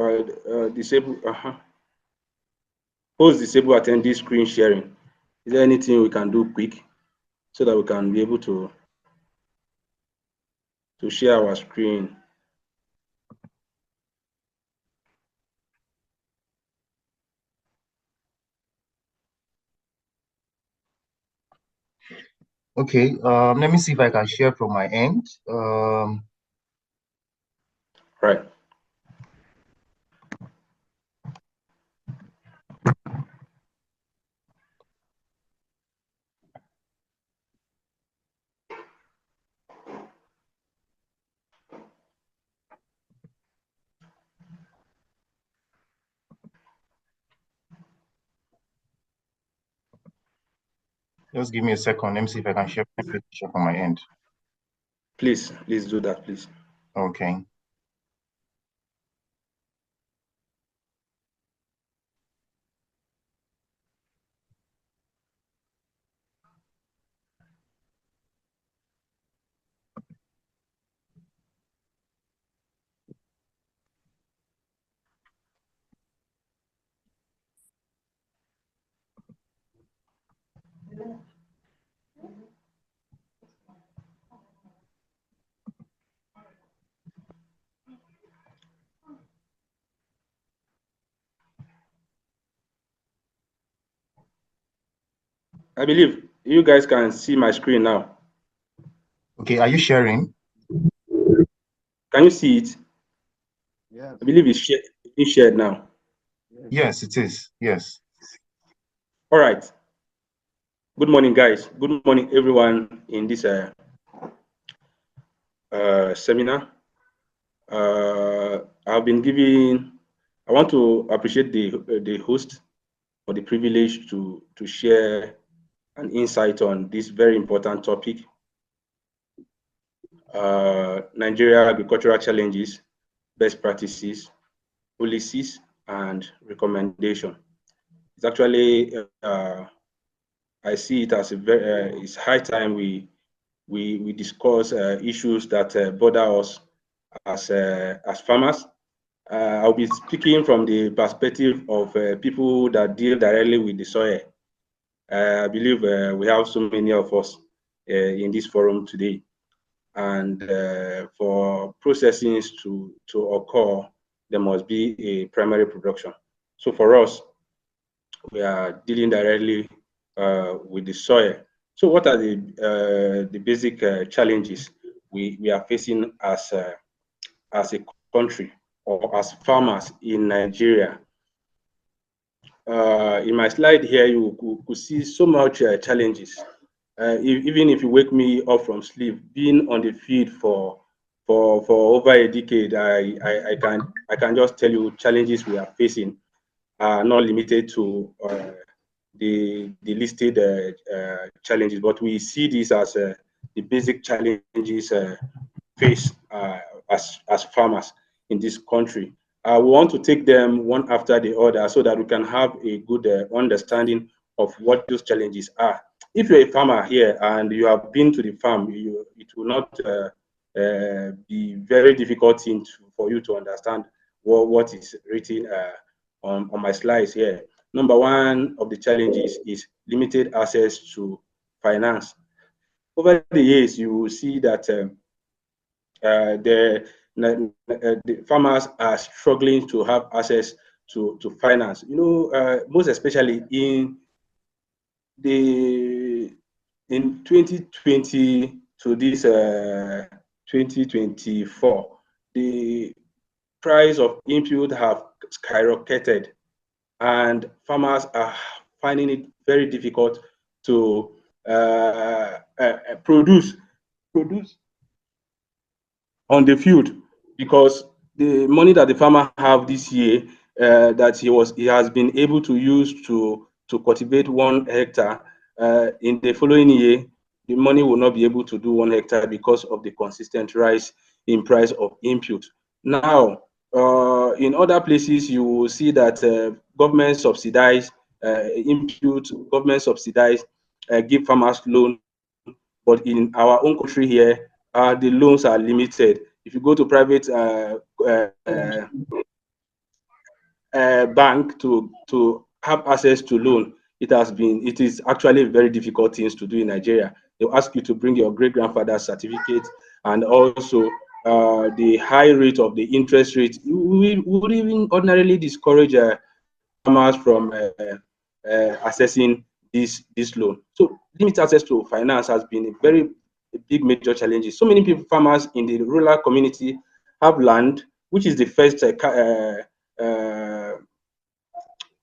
post disable attendee screen sharing. Is there anything we can do quick so that we can be able to share our screen? Okay, let me see if I can share from my end. Right. Just give me a second. Let me see if I can share from my end. Please do that, please. Okay. I believe you guys can see my screen now. Okay, are you sharing? Can you see it? Yes. I believe it's shared now. Yes, it is. Yes. All right. Good morning, guys. Good morning, everyone in this seminar. I've been given. I want to appreciate the host for the privilege to share an insight on this very important topic. Nigeria agricultural challenges, best practices, policies, and recommendation. It's actually I see it as a very it's high time we discuss issues that bother us as farmers. I'll be speaking from the perspective of people that deal directly with the soil. I believe we have so many of us in this forum today, and for processing to occur, there must be a primary production. So for us, we are dealing directly with the soil. So what are the basic challenges we are facing as a country or as farmers in Nigeria? In my slide here, you could see so much challenges. Even if you wake me up from sleep, being on the field for over a decade, I can just tell you challenges we are facing are not limited to the listed challenges, but we see this as the basic challenges face as farmers in this country. We want to take them one after the other so that we can have a good understanding of what those challenges are. If you're a farmer here and you have been to the farm, it will not be very difficult for you to understand what is written on my slides here. Number one of the challenges is limited access to finance. Over the years, you will see that the farmers are struggling to have access to finance. Most especially in 2020 to this 2024, the price of input have skyrocketed, and farmers are finding it very difficult to produce on the field, because the money that the farmer have this year that he has been able to use to cultivate 1 hectare, in the following year the money will not be able to do 1 hectare because of the consistent rise in price of input. Now, in other places you will see that government subsidize input, government subsidize give farmers loan, but in our own country here, the loans are limited. If you go to private bank to have access to loan, it is actually very difficult things to do in Nigeria. They'll ask you to bring your great-grandfather's certificate, and also the high rate of the interest rate would even ordinarily discourage farmers from accessing this loan. So limited access to finance has been a big major challenge. So many farmers in the rural community have land, which is the first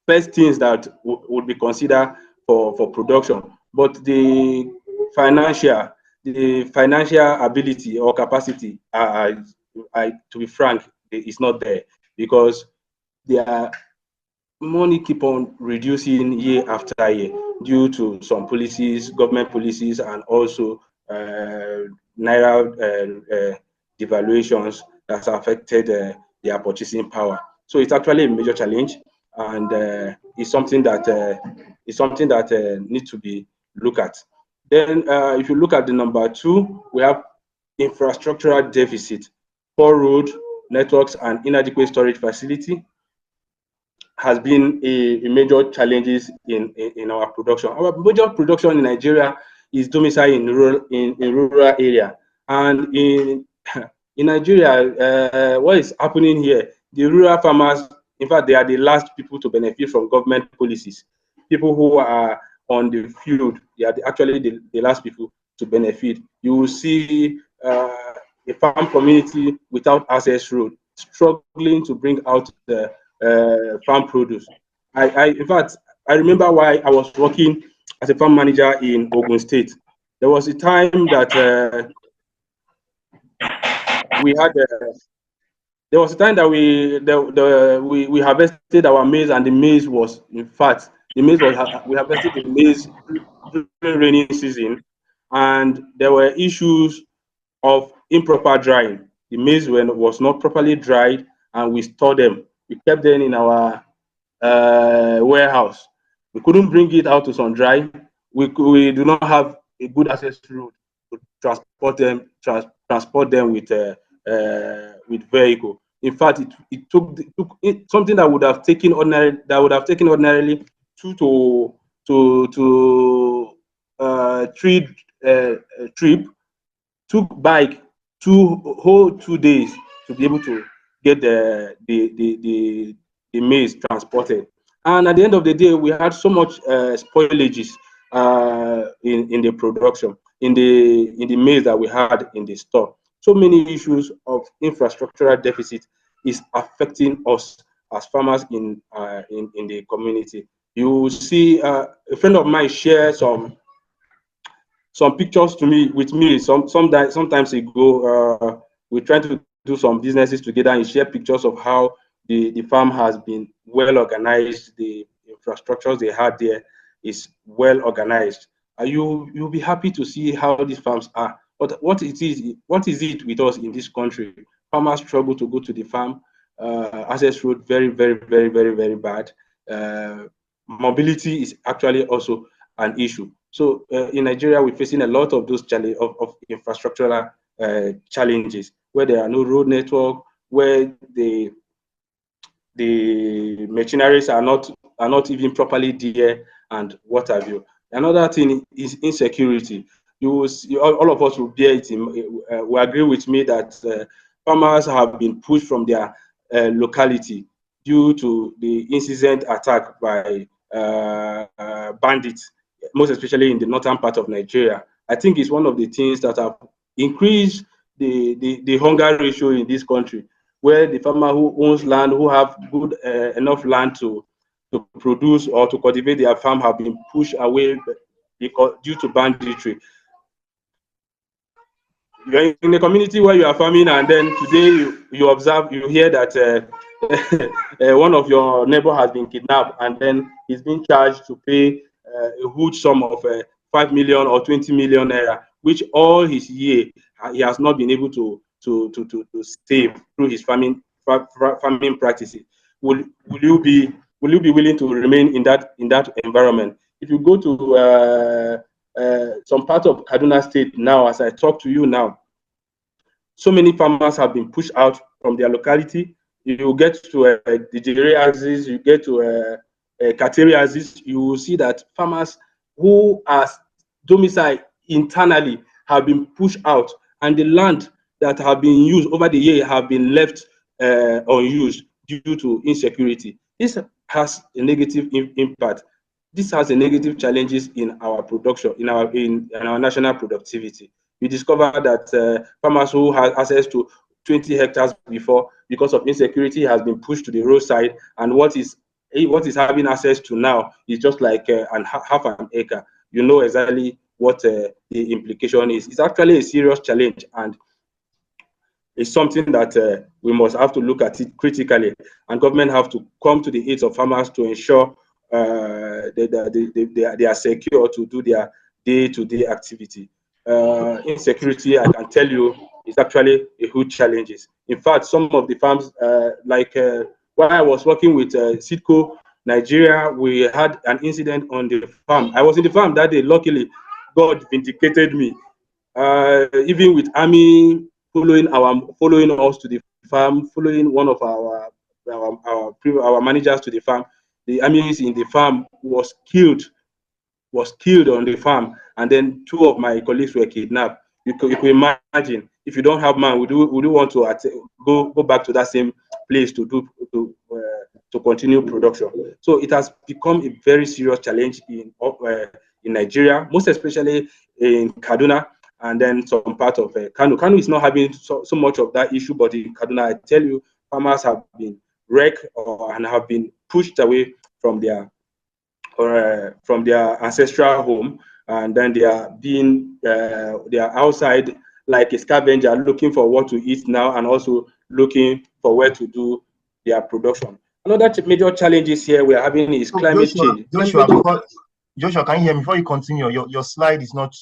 first things that would be considered for production, but the financial ability or capacity, to be frank, is not there, because their money keep on reducing year after year due to some policies, government policies, and also naira devaluations that's affected their purchasing power. So it's actually a major challenge, and it's something that needs to be looked at. Then, if you look at the number 2, we have infrastructural deficit. Poor road networks and inadequate storage facility has been a major challenges in our production. Our major production in Nigeria is domiciled in rural area, and in Nigeria, what is happening here? The rural farmers, in fact, they are the last people to benefit from government policies. People who are on the field, they are actually the last people to benefit. You will see a farm community without access road struggling to bring out the farm produce. In fact, I remember why I was working as a farm manager in Ogun State. There was a time that we had. There was a time that we harvested our maize, and the maize was, in fact, we harvested the maize during rainy season, and there were issues of improper drying. The maize was not properly dried, and we stored them. We kept them in our warehouse. We couldn't bring it out to sun dry. We do not have a good access route to transport them with vehicle. In fact, it took something that would have taken ordinarily 2 to 3 trip, took bike 2 days to be able to get the maize transported. And at the end of the day, we had so much spoilages in the production, in the maize that we had in the store. So many issues of infrastructural deficit is affecting us as farmers in the community. You see, a friend of mine shared some pictures with me sometimes ago. We're trying to do some businesses together, and share pictures of how the farm has been well organized. The infrastructures they had there is well organized, you'll be happy to see how these farms are. But what is it with us in this country? Farmers struggle to go to the farm. Access road very, very, very, very, very bad. Mobility is actually also an issue. So in Nigeria, we're facing a lot of those of infrastructural challenges, where there are no road network, where the machineries are not even properly there, and what have you. Another thing is insecurity. You will see, all of us will bear it. Will agree with me that farmers have been pushed from their locality due to the incessant attack by bandits, most especially in the northern part of Nigeria. I think it's one of the things that have increased the hunger ratio in this country, where the farmer who owns land, who have good enough land to produce or to cultivate their farm, have been pushed away because due to banditry. You're in a community where you are farming, and then today you hear that one of your neighbor has been kidnapped, and then he's being charged to pay a huge sum of 5 million or 20 million naira, which all his year he has not been able to save through his farming practices. Will you be willing to remain in that environment? If you go to some part of Kaduna State now, as I talk to you now, so many farmers have been pushed out from their locality. You get to the Jere axis, you get to Kateri axis, you will see that farmers who are domiciled internally have been pushed out, and the land that have been used over the year have been left unused due to insecurity. This has a negative impact. This has a negative challenges in our production, in our national productivity. We discovered that farmers who had access to 20 hectares before, because of insecurity, has been pushed to the roadside, and what is having access to now is just like half an acre. You know exactly what the implication is. It's actually a serious challenge, and it's something that we must have to look at it critically, and government have to come to the aid of farmers to ensure they are secure to do their day-to-day activity. Insecurity, I can tell you, is actually a huge challenge. In fact, some of the farms, while I was working with Sidco Nigeria, we had an incident on the farm. I was in the farm that day. Luckily, God vindicated me. Even with army following us to the farm, following one of our managers to the farm, the army in the farm was killed on the farm, and then 2 of my colleagues were kidnapped. You could imagine, if you don't have man, would you want to go back to that same place to continue production? So it has become a very serious challenge in Nigeria, most especially in Kaduna, and then some part of Kano. Kano is not having so much of that issue, but in Kaduna, I tell you, farmers have been wrecked and have been pushed away from their ancestral home, and then they are outside like a scavenger, looking for what to eat now, and also looking for where to do their production. Another major challenges here we are having is climate change. Joshua, can you hear me? Before you continue, your slide is not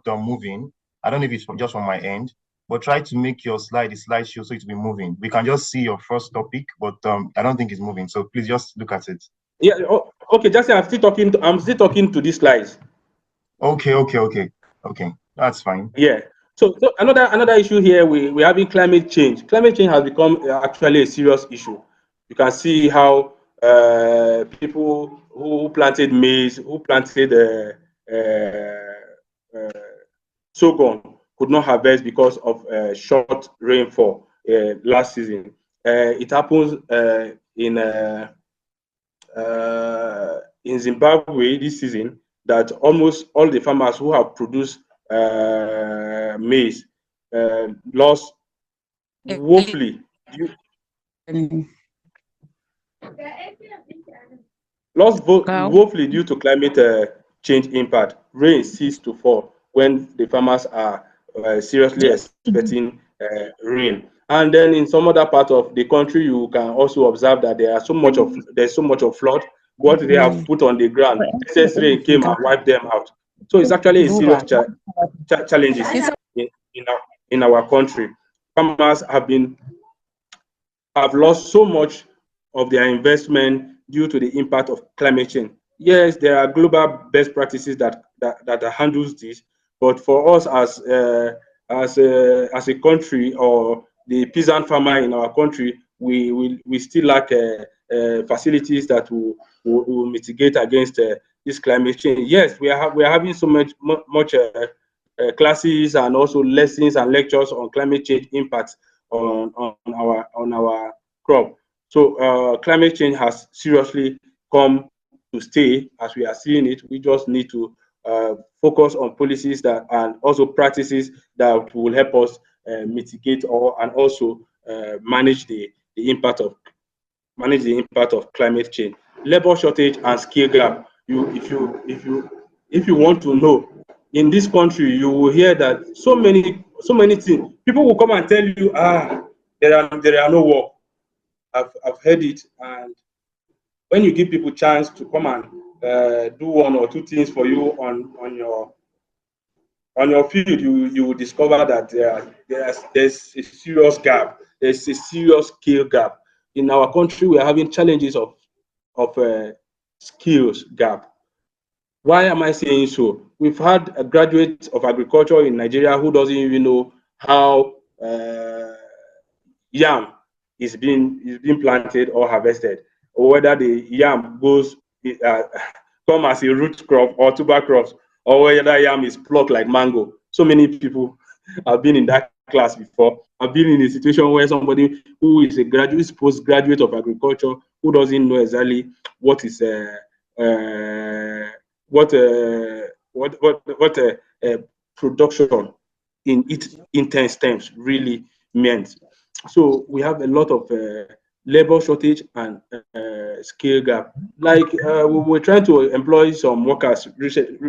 moving. I don't know if it's just from my end, but try to make your slideshow so it will be moving. We can just see your first topic, but I don't think it's moving. So please just look at it. Yeah. Okay. Just say I'm still talking to these slides. Okay. That's fine. Yeah. So another issue here, we're having climate change. Climate change has become actually a serious issue. You can see how people who planted maize, who planted sorghum, could not harvest because of short rainfall last season. It happens in Zimbabwe this season, that almost all the farmers who have produced maize lost woefully due to climate change impact. Rain ceased to fall when the farmers are seriously expecting rain. And then in some other part of the country, you can also observe that there's so much of flood. what they have put on the ground. Excess rain came and wiped them out. So it's actually a serious challenges in our country. Farmers have lost so much of their investment due to the impact of climate change. Yes, there are global best practices that handles this, but for us as a country, or the peasant farmer in our country, we still lack facilities that will mitigate against this climate change. Yes, we are having so much classes and also lessons and lectures on climate change impacts on our crop. So climate change has seriously come to stay as we are seeing it. We just need to focus on policies that and also practices that will help us mitigate and also manage the impact of climate change. Labor shortage and skill gap. If you want to know, in this country, you will hear that so many things. People will come and tell you, there are no work. I've heard it, and when you give people chance to come and do one or two things for you on your field, you will discover that there's a serious gap. There's a serious skill gap. In our country, we are having challenges of skills gap. Why am I saying so? We've had a graduate of agriculture in Nigeria who doesn't even know how yam is being planted or harvested, or whether the yam goes come as a root crop or tuber crops, or whether yam is plucked like mango. So many people have been in that class before. I've been in a situation where somebody who is a graduate, postgraduate of agriculture, who doesn't know exactly what is production in its intense terms really meant. So we have a lot of labor shortage and skill gap. Like we were trying to employ some workers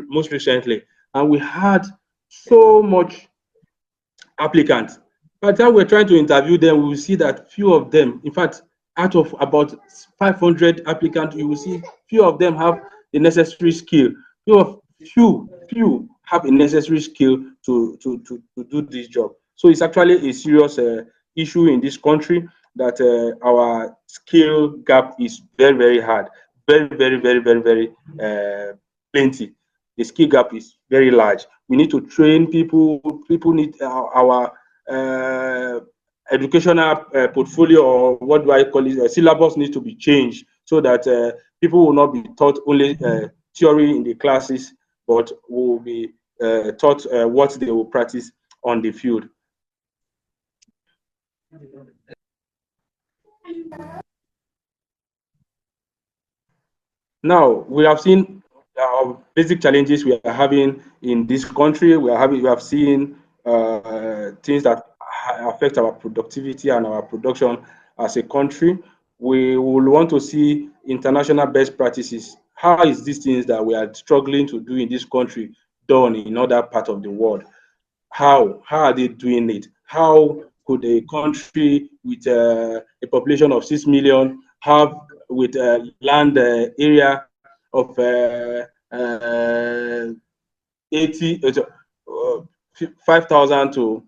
most recently, and we had so much applicants. By the time we're trying to interview them, we will see that few of them, in fact, out of about 500 applicants, you will see few of them have the necessary skill. Few have a necessary skill to do this job. So it's actually a serious issue in this country that our skill gap is very hard, very plenty. The skill gap is very large. We need to train people. People need our educational portfolio, or what do I call it, syllabus needs to be changed so that people will not be taught only theory in the classes, but will be taught what they will practice on the field. Now, we have seen basic challenges we are having in this country. We have seen things that affect our productivity and our production as a country. We will want to see international best practices. How is these things that we are struggling to do in this country done in other parts of the world? How are they doing it? How could a country with a population of 6 million have with land area of 5,000 to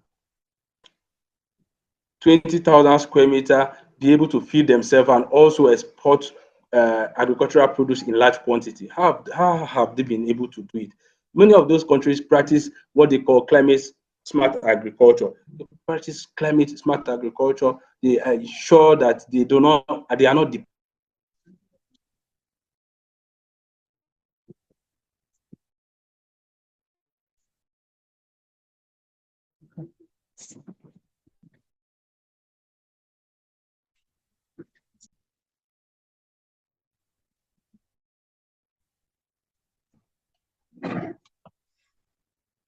20,000 square meter be able to feed themselves and also export agricultural produce in large quantity? How have they been able to do it? Many of those countries practice what they call climate smart agriculture. They practice climate smart agriculture. They are sure that they are not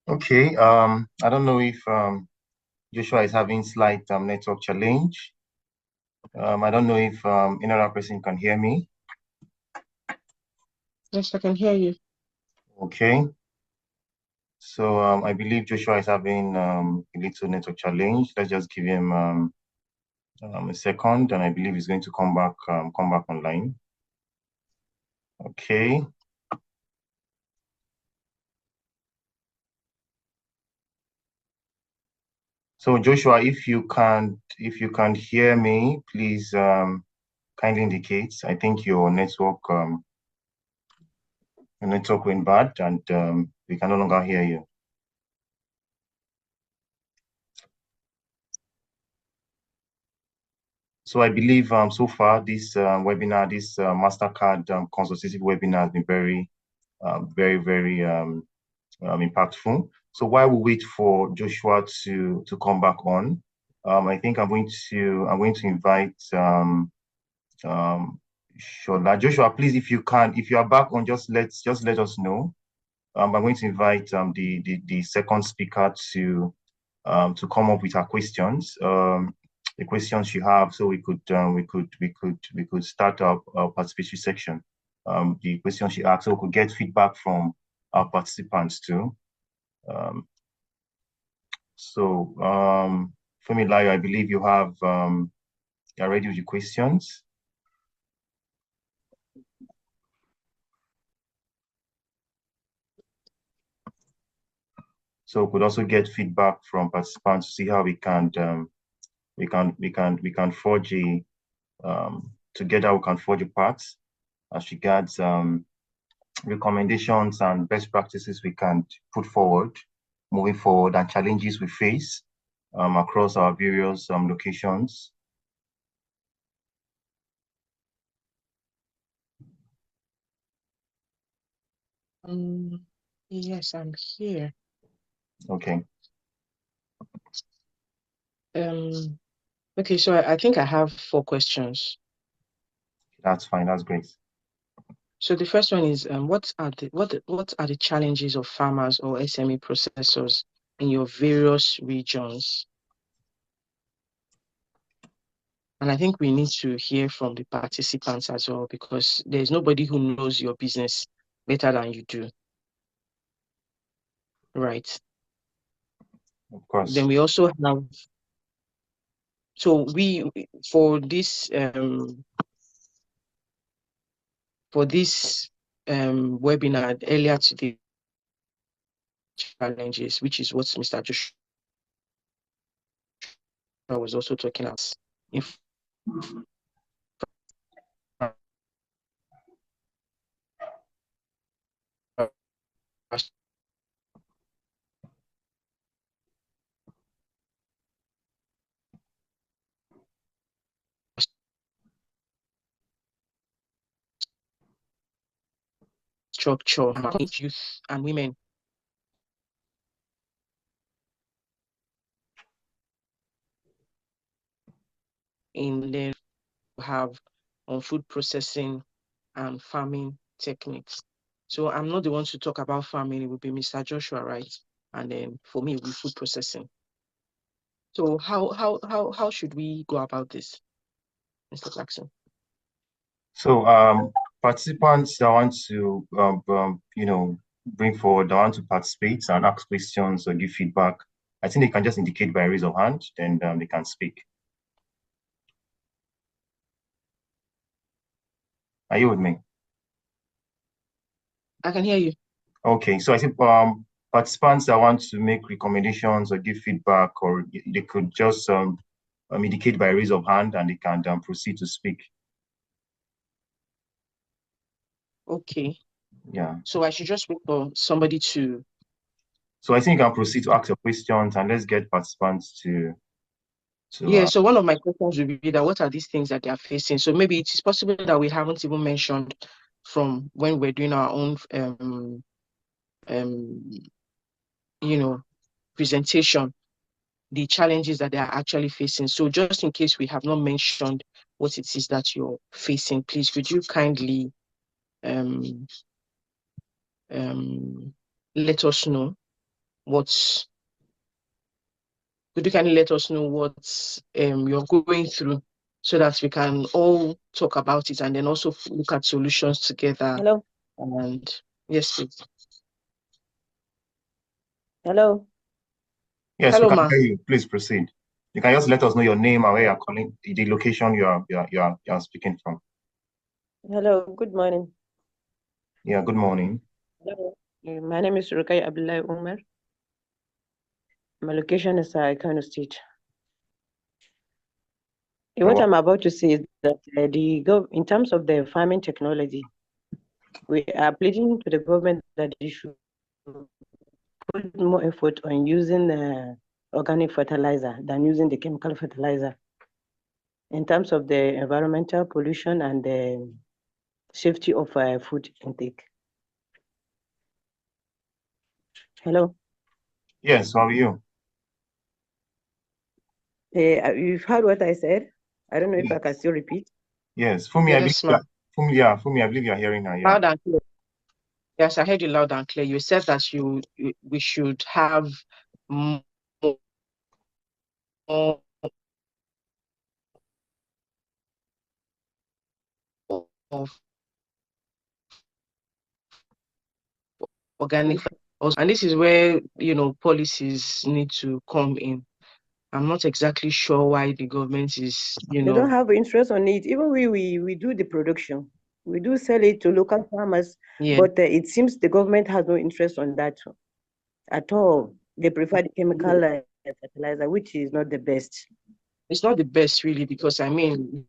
Okay, I don't know if Joshua is having slight network challenge. I don't know if another person can hear me. Yes, I can hear you. Okay. So I believe Joshua is having a little network challenge. Let's just give him a second, and I believe he's going to come back online. Okay. So Joshua, if you can hear me, please kindly indicate. I think your network went bad and we can no longer hear you. So I believe so far this webinar, this MasterCard consultative webinar has been very, very impactful. So while we wait for Joshua to come back on, I think I'm going to invite Shola. Joshua, please, if you are back on, just let us know. I'm going to invite the second speaker to come up with her questions. The questions you have, so we could start our participatory section. The questions she asked, so we could get feedback from our participants too. Femilayo, I believe you have you're ready with your questions. So we could also get feedback from participants to see how we can forge a together we can forge a path as regards recommendations and best practices we can put forward moving forward and challenges we face across our various locations. Yes, I'm here. Okay. Okay, so I think I have 4 questions. That's fine. That's great. So the first one is, what are the challenges of farmers or SME processors in your various regions? And I think we need to hear from the participants as well, because there's nobody who knows your business better than you do. Right. Of course. Then we also have, so for this webinar earlier today, challenges, which is what Mr. Joshua was also talking about. Structure, youth and women in the have on food processing and farming techniques. So I'm not the one to talk about farming, it would be Mr. Joshua, right? And then for me, it will be food processing. So how should we go about this, Mr. Jackson? So participants that want to bring forward, that want to participate and ask questions or give feedback, I think they can just indicate by raise of hand, then they can speak. Are you with me? I can hear you. Okay, so I think participants that want to make recommendations or give feedback, or they could just indicate by raise of hand and they can proceed to speak. Okay. Yeah. So I should just wait for somebody to. So I think you can proceed to ask your questions and let's get participants to. Yeah, so one of my questions would be that what are these things that they are facing? So maybe it is possible that we haven't even mentioned from when we're doing our own presentation, the challenges that they are actually facing. So just in case we have not mentioned what it is that you're facing, please could you kindly let us know what you're going through, so that we can all talk about it and then also look at solutions together. Hello. And yes, please. Hello. Yes, Hello, we can ma. hear you. Please proceed. You can just let us know your name and where you're calling, the location you are speaking from. Hello. Good morning. Yeah, good morning. Hello. My name is Rukai Abdullahi Umar. My location is Kano State. What I'm about to say is that in terms of the farming technology, we are pleading to the government that they should put more effort on using the organic fertilizer than using the chemical fertilizer in terms of the environmental pollution and the safety of food intake. Hello. Yes, how are you? You've heard what I said. I don't know if I Yes. can still repeat. Yes, Fumi, I believe Yes, ma'am. Fumi, I believe you're hearing now. Yeah. Loud and clear. Yes, I heard you loud and clear. You said that we should have more of organic also, and this is where policies need to come in. I'm not exactly sure why the government is They don't have interest on it. Even we do the production, we do sell it to local farmers, but it seems the government has no interest on that at all. They prefer the chemical fertilizer, which is not the best. It's not the best really, because I mean,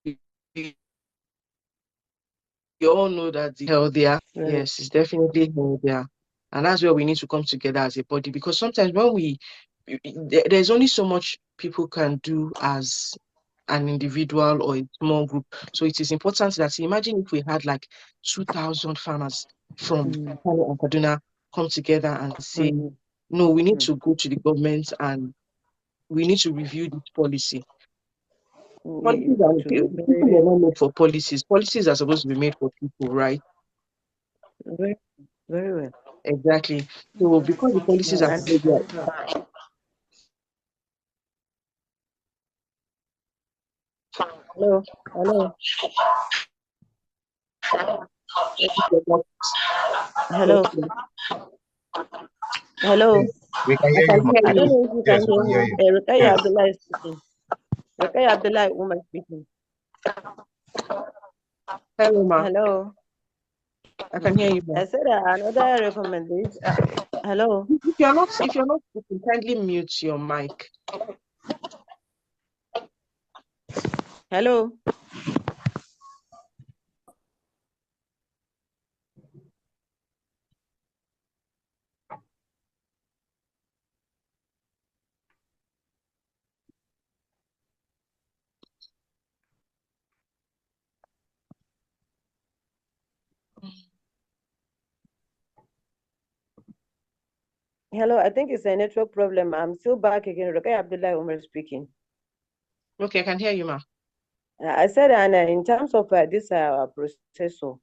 you all know that the healthier. Right. Yes, it's definitely healthier. And that's where we need to come together as a body, because sometimes when there's only so much people can do as an individual or a small group. So it is important that, imagine if we had like 2,000 farmers from Kano and Kaduna come together and say, no, we need to go to the government and we need to review this policy. People are not made for policies. Policies are supposed to be made for people, right? Very, very well. Exactly. So because the policies are Hello. Hello. Hello. Hello. We can hear you. I don't know if you Yes, can we can hear hear you. me. Rukai Yes. Abdullah is speaking. Rukai Abdullah Umar speaking. Hello, ma. Hello. I can hear you. I said another recommendation. Hello. If you're not speaking, kindly mute your mic. Hello. Hello, I think it's a network problem. I'm still back again. Rukai Abdullah Umar speaking. Okay, I can hear you, ma. I said, and in terms of this processor,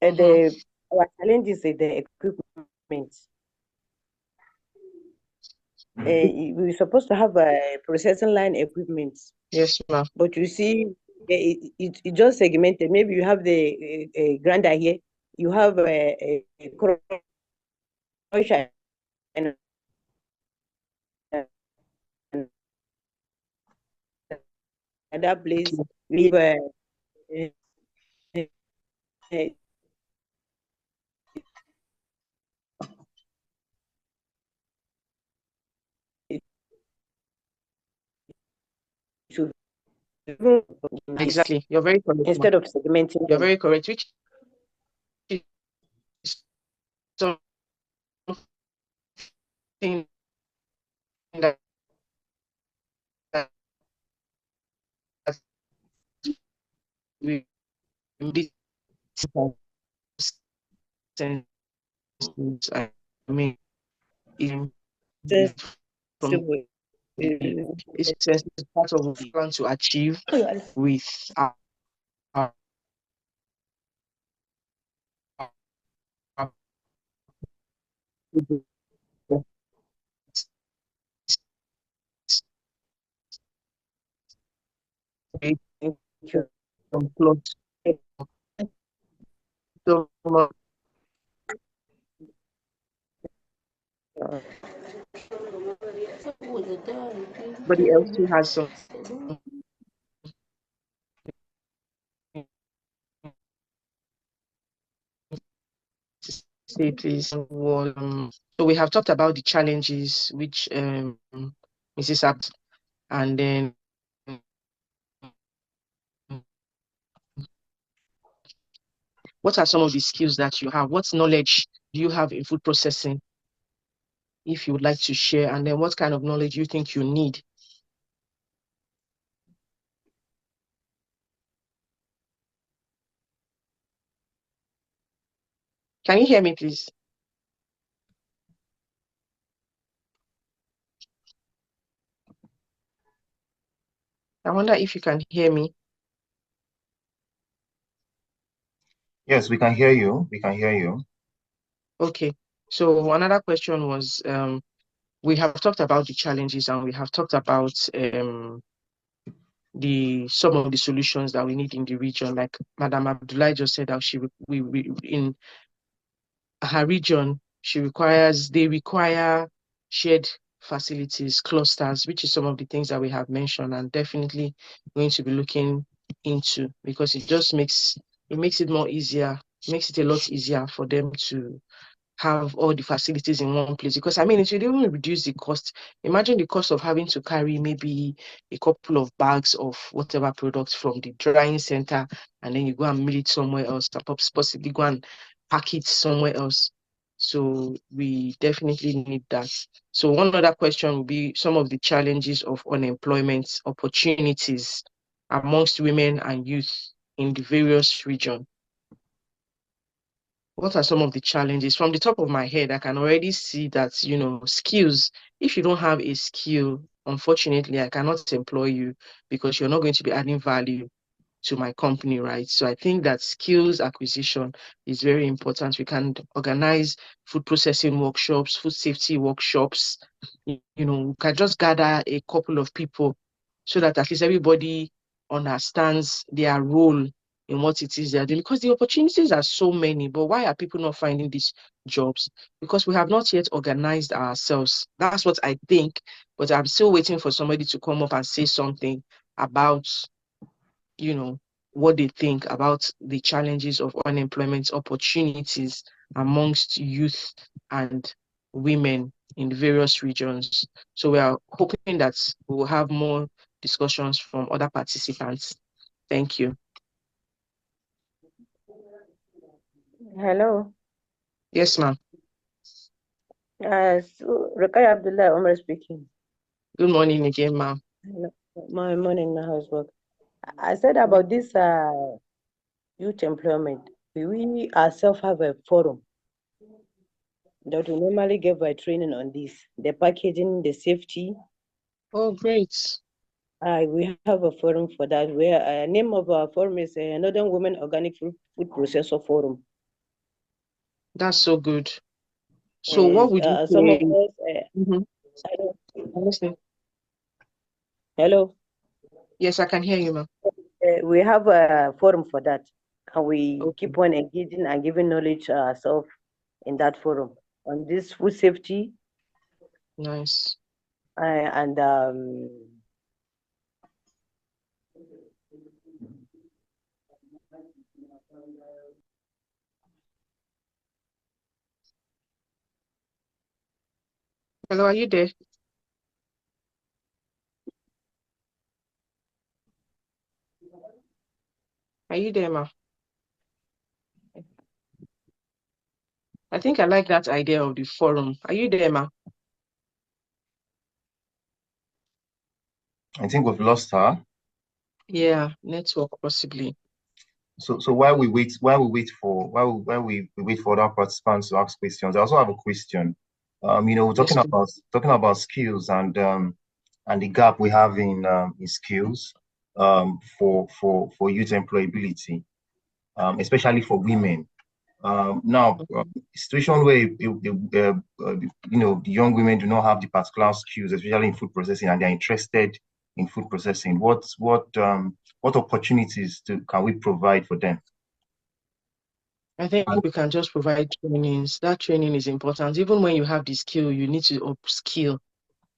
our challenge is the equipment. We're supposed to have a processing line equipment. Yes, ma'am. But you see, it just segmented. Maybe you have the grinder here, you have a crusher and that place we have Exactly. You're very correct. Instead of segmenting. You're very correct. Which is something that we I mean, it's part of what we plan to achieve with our from clothes. So somebody else who has some say, please. So we have talked about the challenges which Mrs. Abt, and then what are some of the skills that you have? What knowledge do you have in food processing, if you would like to share? And then what kind of knowledge you think you need? Can you hear me, please? I wonder if you can hear me. Yes, we can hear you. We can hear you. Okay. So another question was, we have talked about the challenges and we have talked about some of the solutions that we need in the region. Like Madam Abdullah just said that we in her region, they require shared facilities, clusters, which is some of the things that we have mentioned and definitely going to be looking into, because it makes it more easier, makes it a lot easier for them to have all the facilities in one place, because I mean it will even reduce the cost. Imagine the cost of having to carry maybe a couple of bags of whatever products from the drying center, and then you go and mill it somewhere else, possibly go and pack it somewhere else. So we definitely need that. So one other question would be some of the challenges of unemployment opportunities amongst women and youth in the various regions. What are some of the challenges? From the top of my head, I can already see that, skills, if you don't have a skill, unfortunately, I cannot employ you because you're not going to be adding value to my company, right? So I think that skills acquisition is very important. We can organize food processing workshops, food safety workshops. We can just gather a couple of people so that at least everybody understands their role in what it is they're doing, because the opportunities are so many. But why are people not finding these jobs? Because we have not yet organized ourselves. That's what I think. But I'm still waiting for somebody to come up and say something about, what they think about the challenges of unemployment opportunities amongst youth and women in the various regions. So we are hoping that we will have more discussions from other participants. Thank you. Hello. Yes, ma'am. So Rakaya Abdullah Omar speaking. Good morning again, ma'am. My morning, my husband. I said about this youth employment. We ourselves have a forum that we normally give a training on this, the packaging, the safety. Oh, great. We have a forum for that. Where name of our forum is Northern Women Organic Food Processor Forum. That's so good. So what would you some of say? us? I'm listening. Hello. Yes, I can hear you, ma'am. We have a forum for that, and we Okay. keep on engaging and giving knowledge ourselves in that forum on this food safety. Nice. And Hello, are you there? Are you there, ma'am? I think I like that idea of the forum. Are you there, ma'am? I think we've lost her. Yeah, network possibly. So while we wait for other participants to ask questions, I also have a question. We're talking about skills and the gap we have in skills for youth employability, especially for women. Now, situation where the young women do not have the particular skills, especially in food processing, and they're interested in food processing. What opportunities can we provide for them? I think we can just provide trainings. That training is important. Even when you have the skill, you need to upskill.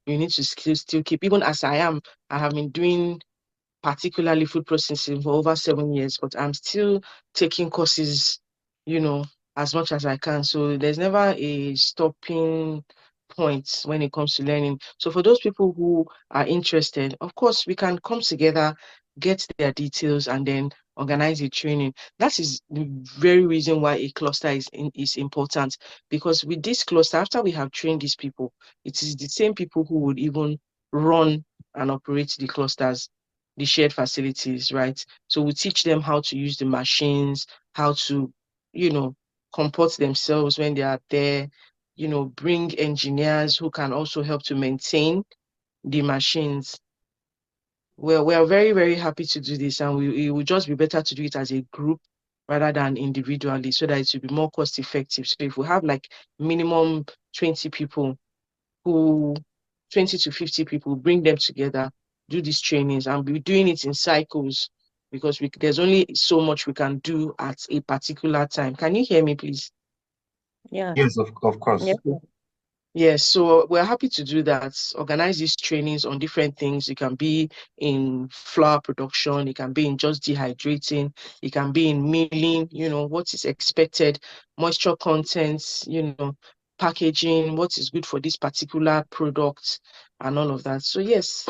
You need to still keep. Even as I have been doing particularly food processing for over 7 years, but I'm still taking courses, as much as I can. So there's never a stopping point when it comes to learning. So for those people who are interested, of course, we can come together, get their details, and then organize a training. That is the very reason why a cluster is important, because with this cluster, after we have trained these people, it is the same people who would even run and operate the clusters, the shared facilities, right? So we teach them how to use the machines, how to, comport themselves when they are there, bring engineers who can also help to maintain the machines. Well, we are very, very happy to do this, and it would just be better to do it as a group rather than individually, so that it will be more cost effective. So if we have like minimum 20 people, 20 to 50 people, bring them together, do these trainings, and be doing it in cycles, because there's only so much we can do at a particular time. Can you hear me, please? Yeah. Yes, of course. Yeah. Yes, so we're happy to do that. Organize these trainings on different things. It can be in flour production, it can be in just dehydrating, it can be in milling, what is expected, moisture contents, packaging, what is good for this particular product, and all of that. So yes.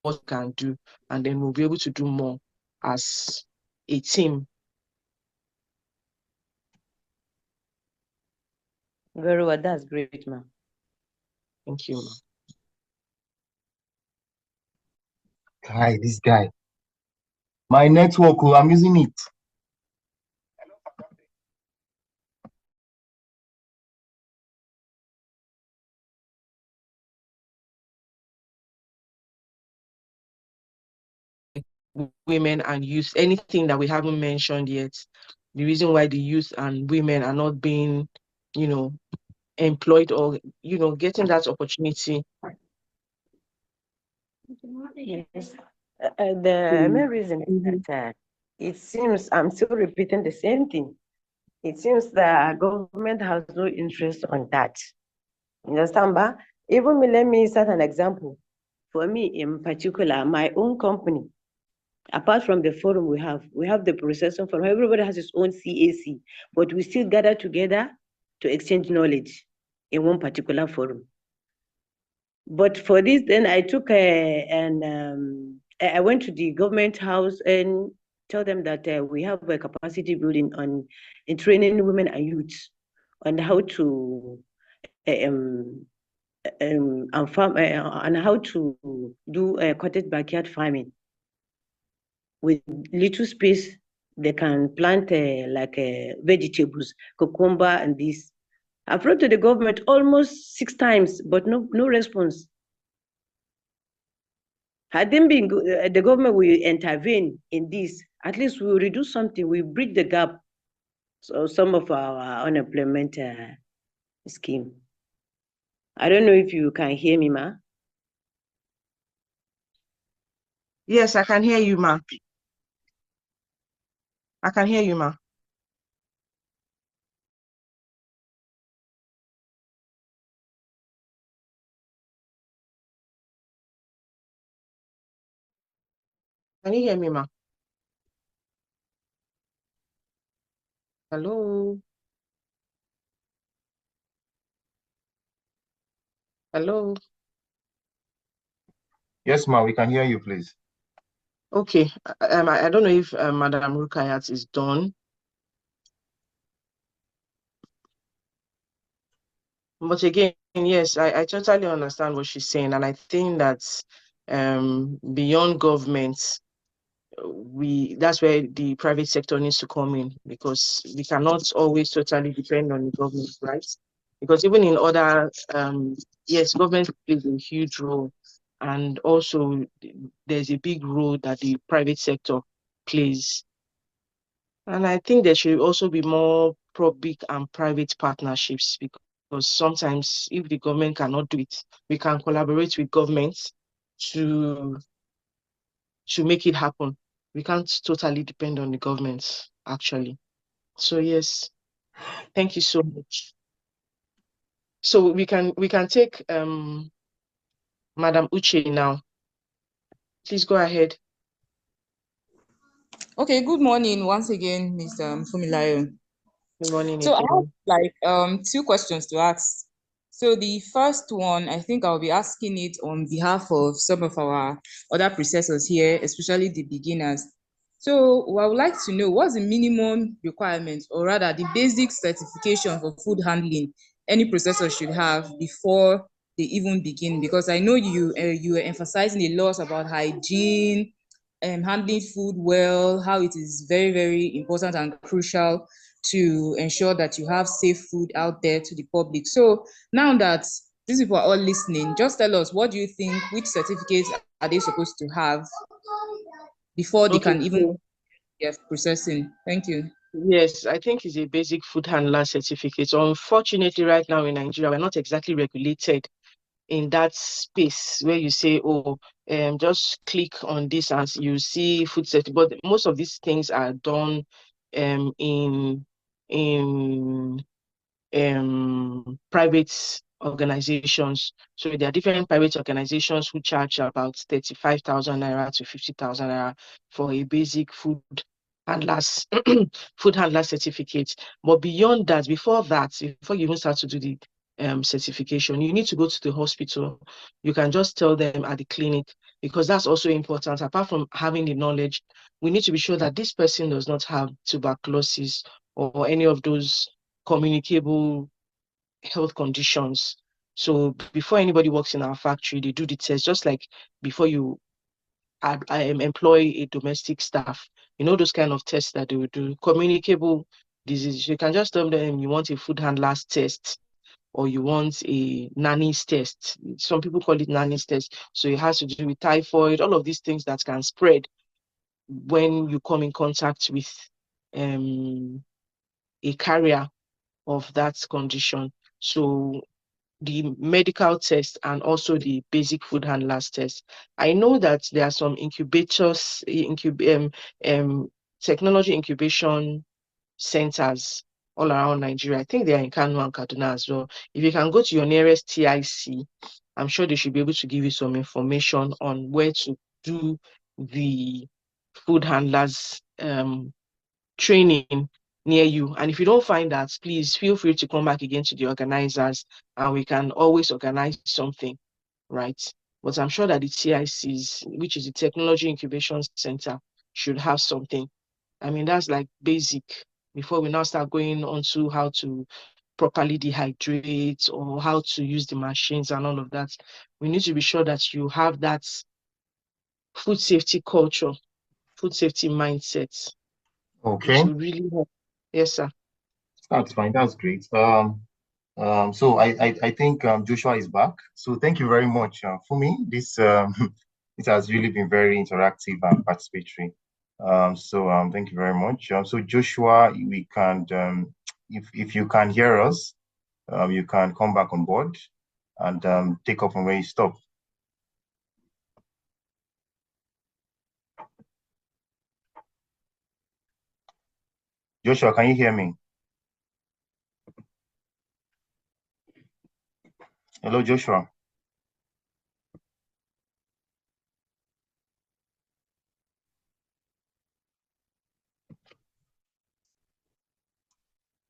What we can do, and then we'll be able to do more as a team. Very well. That's great, ma'am. Thank you, ma'am. Hi, this guy. My network, I'm using it. Women and youth, anything that we haven't mentioned yet, the reason why the youth and women are not being, employed, or, getting that opportunity. Yes. The main reason is that it seems I'm still repeating the same thing. It seems the government has no interest on that. You understand, ba? Even me, let me set an example. For me, in particular, my own company, apart from the forum we have the processing forum. Everybody has its own CAC, but we still gather together to exchange knowledge in one particular forum. But for this, then I took I went to the government house and tell them that we have a capacity building in training women and youth on how to farm and how to do cottage backyard farming. With little space, they can plant vegetables, cucumber, and this. I've wrote to the government almost 6 times, but no response. Had them been the government will intervene in this, at least we will reduce something, we bridge the gap. So some of our unemployment scheme. I don't know if you can hear me, ma. Yes, I can hear you, ma. I can hear you, ma. Can you hear me, ma? Hello? Hello? Yes, ma, we can hear you, please. Okay. I don't know if Madam Rukayat is done. But again, yes, I totally understand what she's saying. And I think that beyond government, that's where the private sector needs to come in, because we cannot always totally depend on the government, right? Because even in other, yes, government plays a huge role, and also there's a big role that the private sector plays. And I think there should also be more public and private partnerships, because sometimes if the government cannot do it, we can collaborate with governments to make it happen. We can't totally depend on the government, actually. So yes, thank you so much. So we can take Madam Uche now. Please go ahead. Okay, good morning once again, Mr. Fumilayo. Good morning So I have again. like two questions to ask. So the first one, I think I'll be asking it on behalf of some of our other processors here, especially the beginners. So I would like to know what's the minimum requirement, or rather the basic certification for food handling any processor should have before they even begin? Because I know you are emphasizing a lot about hygiene, handling food well, how it is very, very important and crucial to ensure that you have safe food out there to the public. So now that these people are all listening, just tell us, what do you think, which certificates are they supposed to have before they Okay, can even so get processing? Thank you. yes, I think it's a basic food handler certificate. Unfortunately, right now in Nigeria, we're not exactly regulated in that space where you say, oh, just click on this and you see food safety. But most of these things are done in private organizations. So there are different private organizations who charge about 35,000 naira to 50,000 naira for a basic food handlers food handler certificate. But beyond that, before you even start to do the certification, you need to go to the hospital. You can just tell them at the clinic, because that's also important. Apart from having the knowledge, we need to be sure that this person does not have tuberculosis or any of those communicable health conditions. So before anybody works in our factory, they do the test, just like before you employ a domestic staff. You know, those kind of tests that they will do. Communicable diseases. You can just tell them you want a food handler's test or you want a nanny's test. Some people call it nanny's test. So it has to do with typhoid, all of these things that can spread when you come in contact with a carrier of that condition. So the medical test and also the basic food handlers test. I know that there are some incubators, technology incubation centers all around Nigeria. I think they are in Kano and Kaduna as well. If you can go to your nearest TIC, I'm sure they should be able to give you some information on where to do the food handlers training near you. And if you don't find that, please feel free to come back again to the organizers and we can always organize something, right? But I'm sure that the TICs, which is the Technology Incubation Center, should have something. I mean, that's like basic before we now start going on to how to properly dehydrate or how to use the machines and all of that. We need to be sure that you have that food safety culture, food safety mindset. It Okay, will really help. Yes, sir. that's fine. That's great. So I think Joshua is back. So thank you very much for me. This it has really been very interactive and participatory. Thank you very much. So Joshua, we can if you can hear us, you can come back on board and take up from where you stop. Joshua, can you hear me? Hello, Joshua.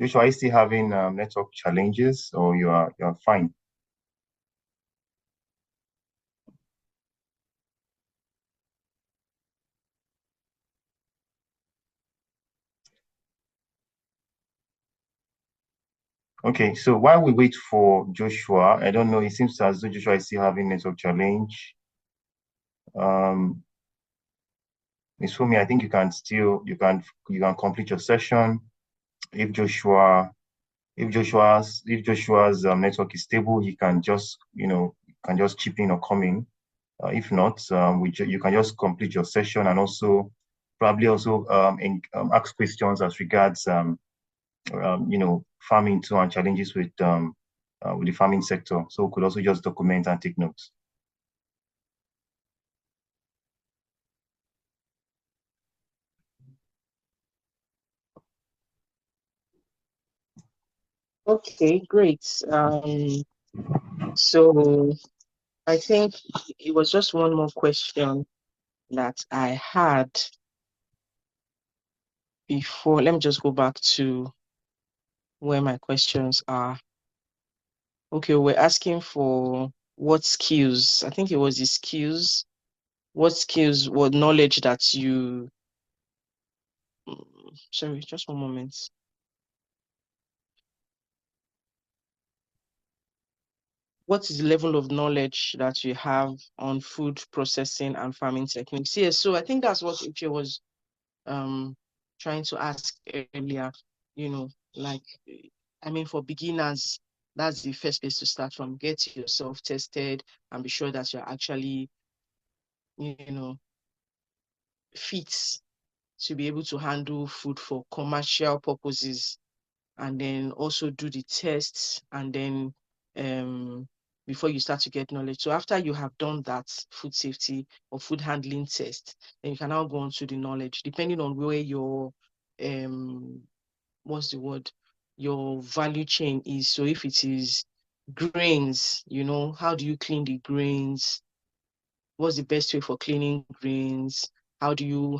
Joshua, are you still having network challenges, or you're fine? Okay, so while we wait for Joshua, I don't know, it seems as though Joshua is still having network challenge. Miss Fumi, I think you can complete your session. If Joshua's network is stable, he can just chip in or come in. If not, you can just complete your session and also probably also ask questions as regards farming too and challenges with the farming sector. So we could also just document and take notes. Okay, great. So I think it was just one more question that I had before. Let me just go back to where my questions are. Okay, we're asking for what skills. I think it was the skills. What skills, what knowledge that you, sorry, just one moment. What is the level of knowledge that you have on food processing and farming techniques? Yes, so I think that's what Uche was trying to ask earlier, you know, like, I mean, for beginners, that's the first place to start from. Get yourself tested and be sure that you're actually, you know, fit to be able to handle food for commercial purposes, and then also do the tests, and then before you start to get knowledge. So after you have done that food safety or food handling test, then you can now go on to the knowledge, depending on where your what's the word, your value chain is. So if it is grains, you know, how do you clean the grains? What's the best way for cleaning grains? How do you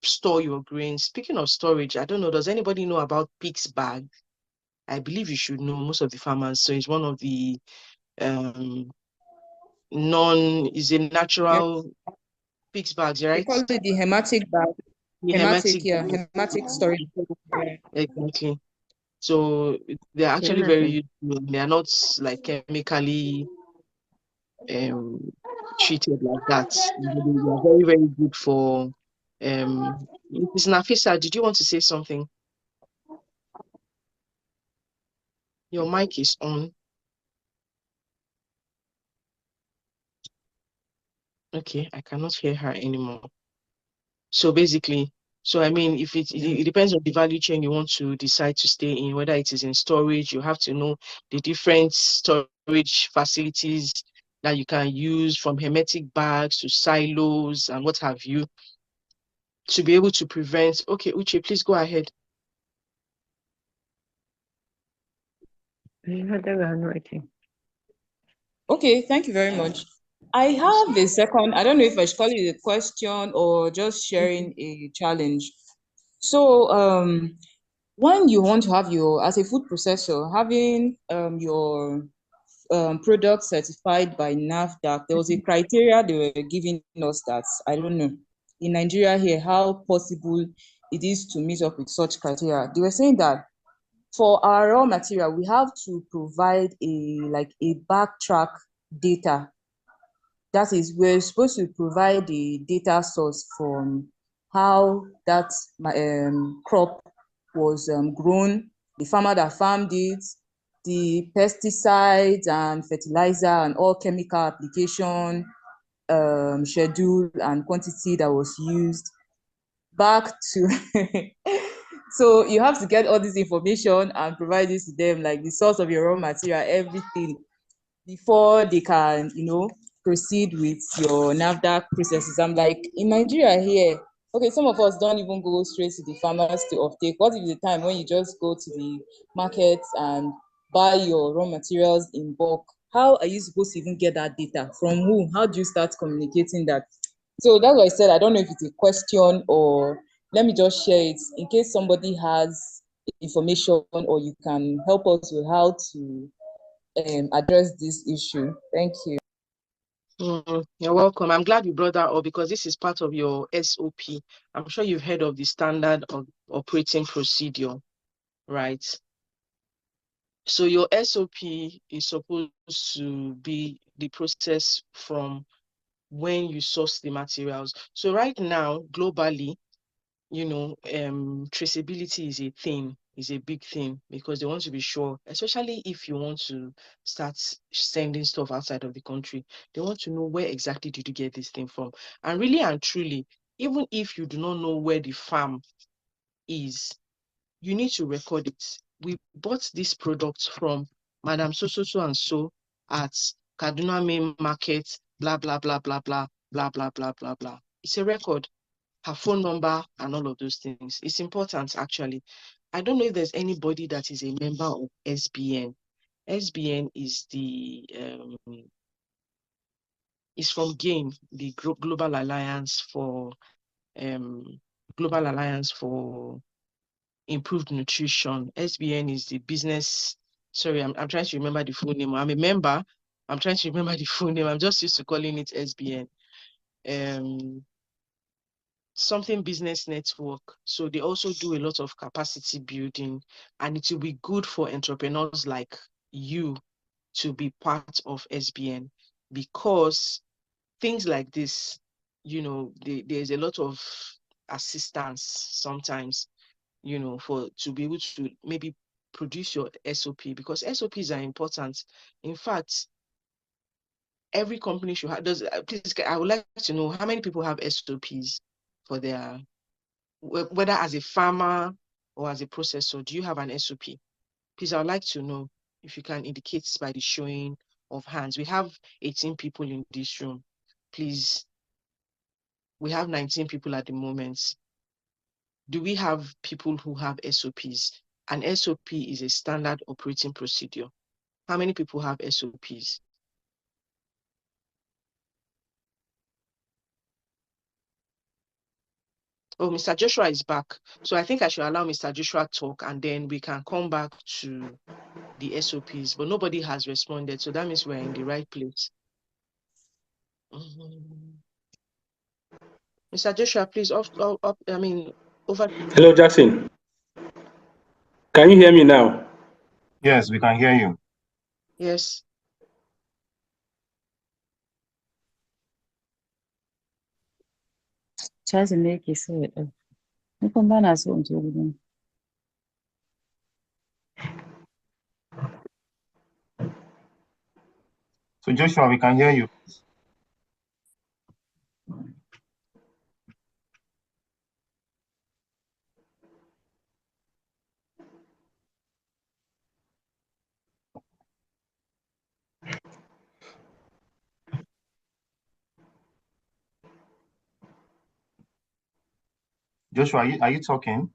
store your grains? Speaking of storage, I don't know, does anybody know about pig's bag? I believe you should know, most of the farmers. So it's one of the is a Yes. natural pig's bags, They right? call it the hematic bag. The Hematic, hermetic yeah, bag. hematic storage. Yeah. Exactly. So they're Okay, actually very nothing. useful. They are not like chemically treated like that. They are very, very good for Mrs. Nafisa, did you want to say something? Your mic is on. Okay, I cannot hear her anymore. So basically, so I mean, if it depends on the value chain you want to decide to stay in, whether it is in storage, you have to know the different storage facilities that you can use, from hermetic bags to silos and what have you, to be able to prevent. Okay, Uche, please go ahead. Okay, thank you very much. I have a second, I don't know if I should call it a question or just sharing a challenge. So when you want to have your, as a food processor, having your product certified by NAFDAC, there was a criteria they were giving us that, I don't know, in Nigeria here, how possible it is to meet up with such criteria. They were saying that for our raw material, we have to provide a backtrack data. That is, we're supposed to provide the data source from how that crop was grown, the farmer that farmed it, the pesticides and fertilizer and all chemical application schedule and quantity that was used back to so you have to get all this information and provide this to them, like the source of your raw material, everything, before they can, proceed with your NAFDAC processes. I'm like, in Nigeria here, okay, some of us don't even go straight to the farmers to uptake. What if the time when you just go to the market and buy your raw materials in bulk? How are you supposed to even get that data? From who? How do you start communicating that? So that's why I said I don't know if it's a question, or let me just share it in case somebody has information, or you can help us with how to address this issue. Thank you. You're welcome. I'm glad you brought that up because this is part of your SOP. I'm sure you've heard of the standard of operating procedure, right? So your SOP is supposed to be the process from when you source the materials. So right now, globally, traceability is a thing, is a big thing, because they want to be sure, especially if you want to start sending stuff outside of the country. They want to know where exactly did you get this thing from. And really and truly, even if you do not know where the farm is, you need to record it. We bought this product from Madam so and so at Kaduna Main Market, blah, blah, blah, blah, blah, blah, blah, blah, blah, blah. It's a record, her phone number and all of those things. It's important, actually. I don't know if there's anybody that is a member of SBN. SBN is the is from GAIN, the Global Alliance for Improved Nutrition. SBN is the business. Sorry, I'm trying to remember the full name. I'm a member. I'm trying to remember the full name. I'm just used to calling it SBN. Something business network. So they also do a lot of capacity building, and it will be good for entrepreneurs like you to be part of SBN, because things like this, you know, there's a lot of assistance sometimes, you know, to be able to maybe produce your SOP, because SOPs are important. In fact, every company should have. Please, I would like to know how many people have SOPs for their, whether as a farmer or as a processor. Do you have an SOP? Please, I would like to know if you can indicate by the showing of hands. We have 18 people in this room. Please, we have 19 people at the moment. Do we have people who have SOPs? An SOP is a standard operating procedure. How many people have SOPs? Oh, Mr. Joshua is back. So I think I should allow Mr. Joshua talk, and then we can come back to the SOPs, but nobody has responded. So that means we're in the right place. Mr. Joshua, please, over. Hello, Jackson. Can you hear me now? Yes, we can hear you. Yes. Try to make it so. So Joshua, we can hear you. Joshua, are you talking?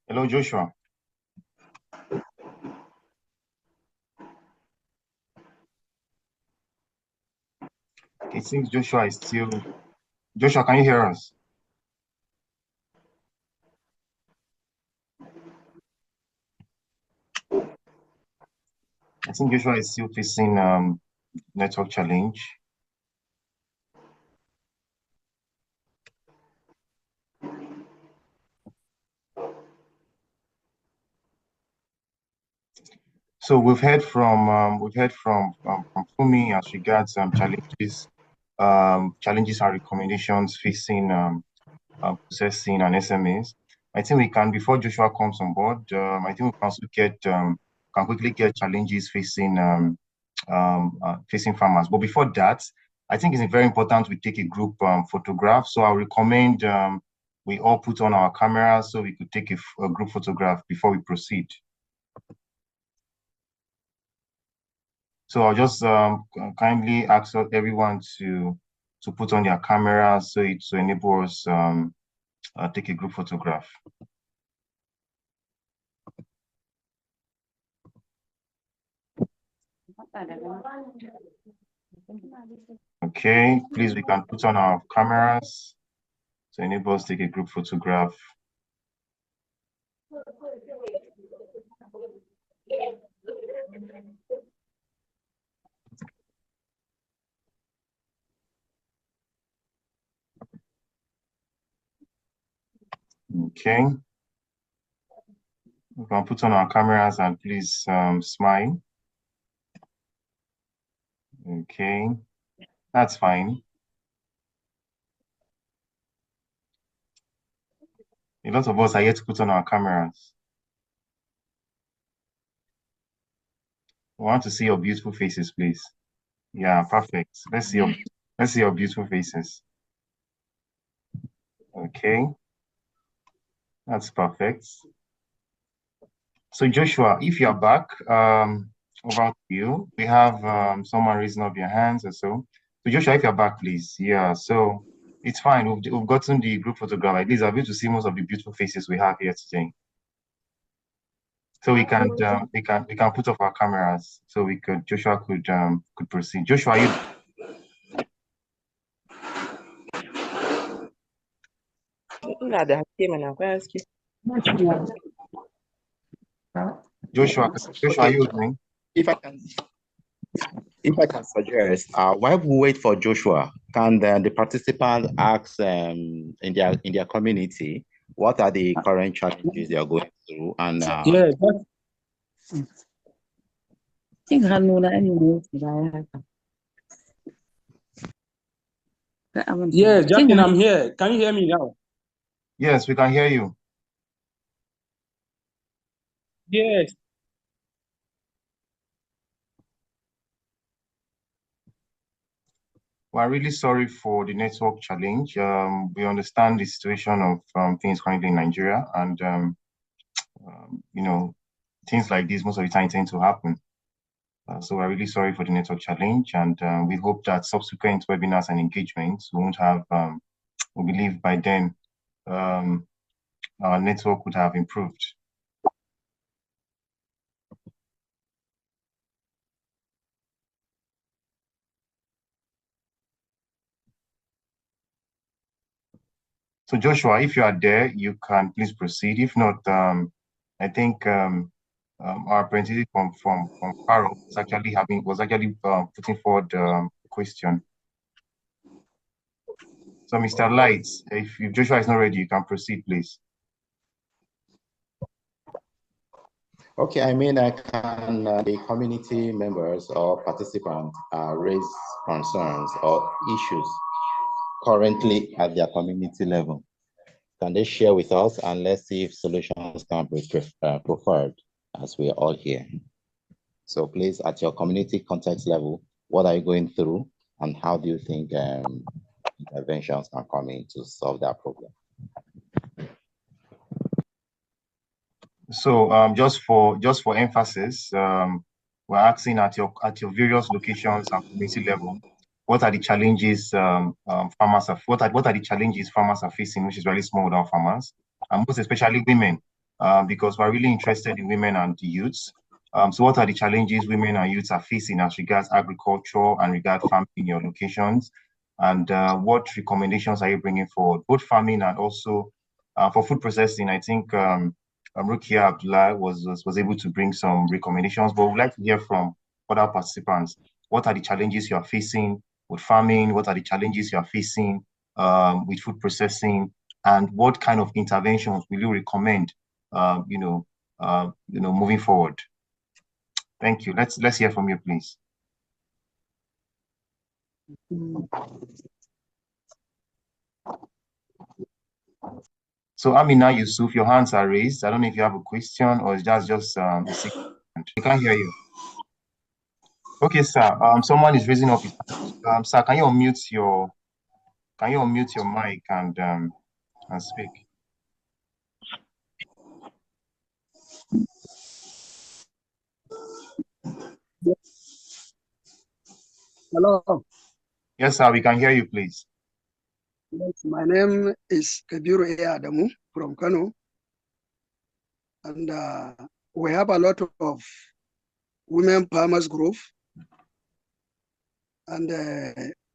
Hello, Joshua. It seems Joshua is still. Joshua, can you hear us? I think Joshua is still facing network challenge. So we've heard from Fumi as regards challenges and recommendations facing processing and SMEs. I think we can, before Joshua comes on board, I think we can also can quickly get challenges facing facing farmers. But before that, I think it's very important we take a group photograph. So I recommend we all put on our cameras so we could take a group photograph before we proceed. So I'll just kindly ask everyone to put on their cameras so it to enable us take a group photograph. Okay, please, we can put on our cameras to enable us to take a group photograph. Okay. We can put on our cameras and please smile. Okay, that's fine. A lot of us are yet to put on our cameras. We want to see your beautiful faces, please. Yeah, perfect. Let's see your beautiful faces. Okay, that's perfect. So Joshua, if you're back, over to you. We have someone raising up your hands or so. So Joshua, if you're back, please. Yeah, so It's fine. We've gotten the group photograph. At least I'll be able to see most of the beautiful faces we have here today. So we can put off our cameras so Joshua could proceed. Joshua, you. Joshua, are you opening? If I can suggest, while we wait for Joshua, can the participants ask in their community what are the current challenges they are going through, and yes, Justin, I'm here. Can you hear me now? Yes, we can hear you. Yes. We're really sorry for the network challenge. We understand the situation of things currently in Nigeria, and you know, things like this most of the time tend to happen. So we're really sorry for the network challenge, and we hope that subsequent webinars and engagements won't have. We believe by then our network would have improved. So Joshua, if you are there, you can please proceed. If not, I think our representative from Carol was actually putting forward a question. So Mr. Lights, if Joshua is not ready, you can proceed, please. okay, I mean, can the community members or participants raise concerns or issues currently at their community level? Can they share with us, and let's see if solutions can be preferred as we are all here. So please, at your community context level, what are you going through, and how do you think interventions can come in to solve that problem? So just for emphasis, we're asking at your various locations and community level, what are the challenges farmers are what are the challenges farmers are facing, which is really smallholder farmers, and most especially women, because we're really interested in women and the youths. So what are the challenges women and youths are facing as regards agriculture and regard farming in your locations, and what recommendations are you bringing forward, both farming and also for food processing? I think Rukia Abdullah was able to bring some recommendations, but we'd like to hear from other participants. What are the challenges you are facing with farming? What are the challenges you are facing with food processing? And what kind of interventions will you recommend, moving forward? Thank you. Let's hear from you, please. So Amina Yusuf, your hands are raised. I don't know if you have a question or it's just a signal. We can't hear you. Okay, sir. Someone is raising up his hand. Sir, can you unmute your mic and speak? Hello. Yes, sir. We can hear you, please. Yes, my name is Kabiru A. Adamu from Kano, and we have a lot of women farmers group. And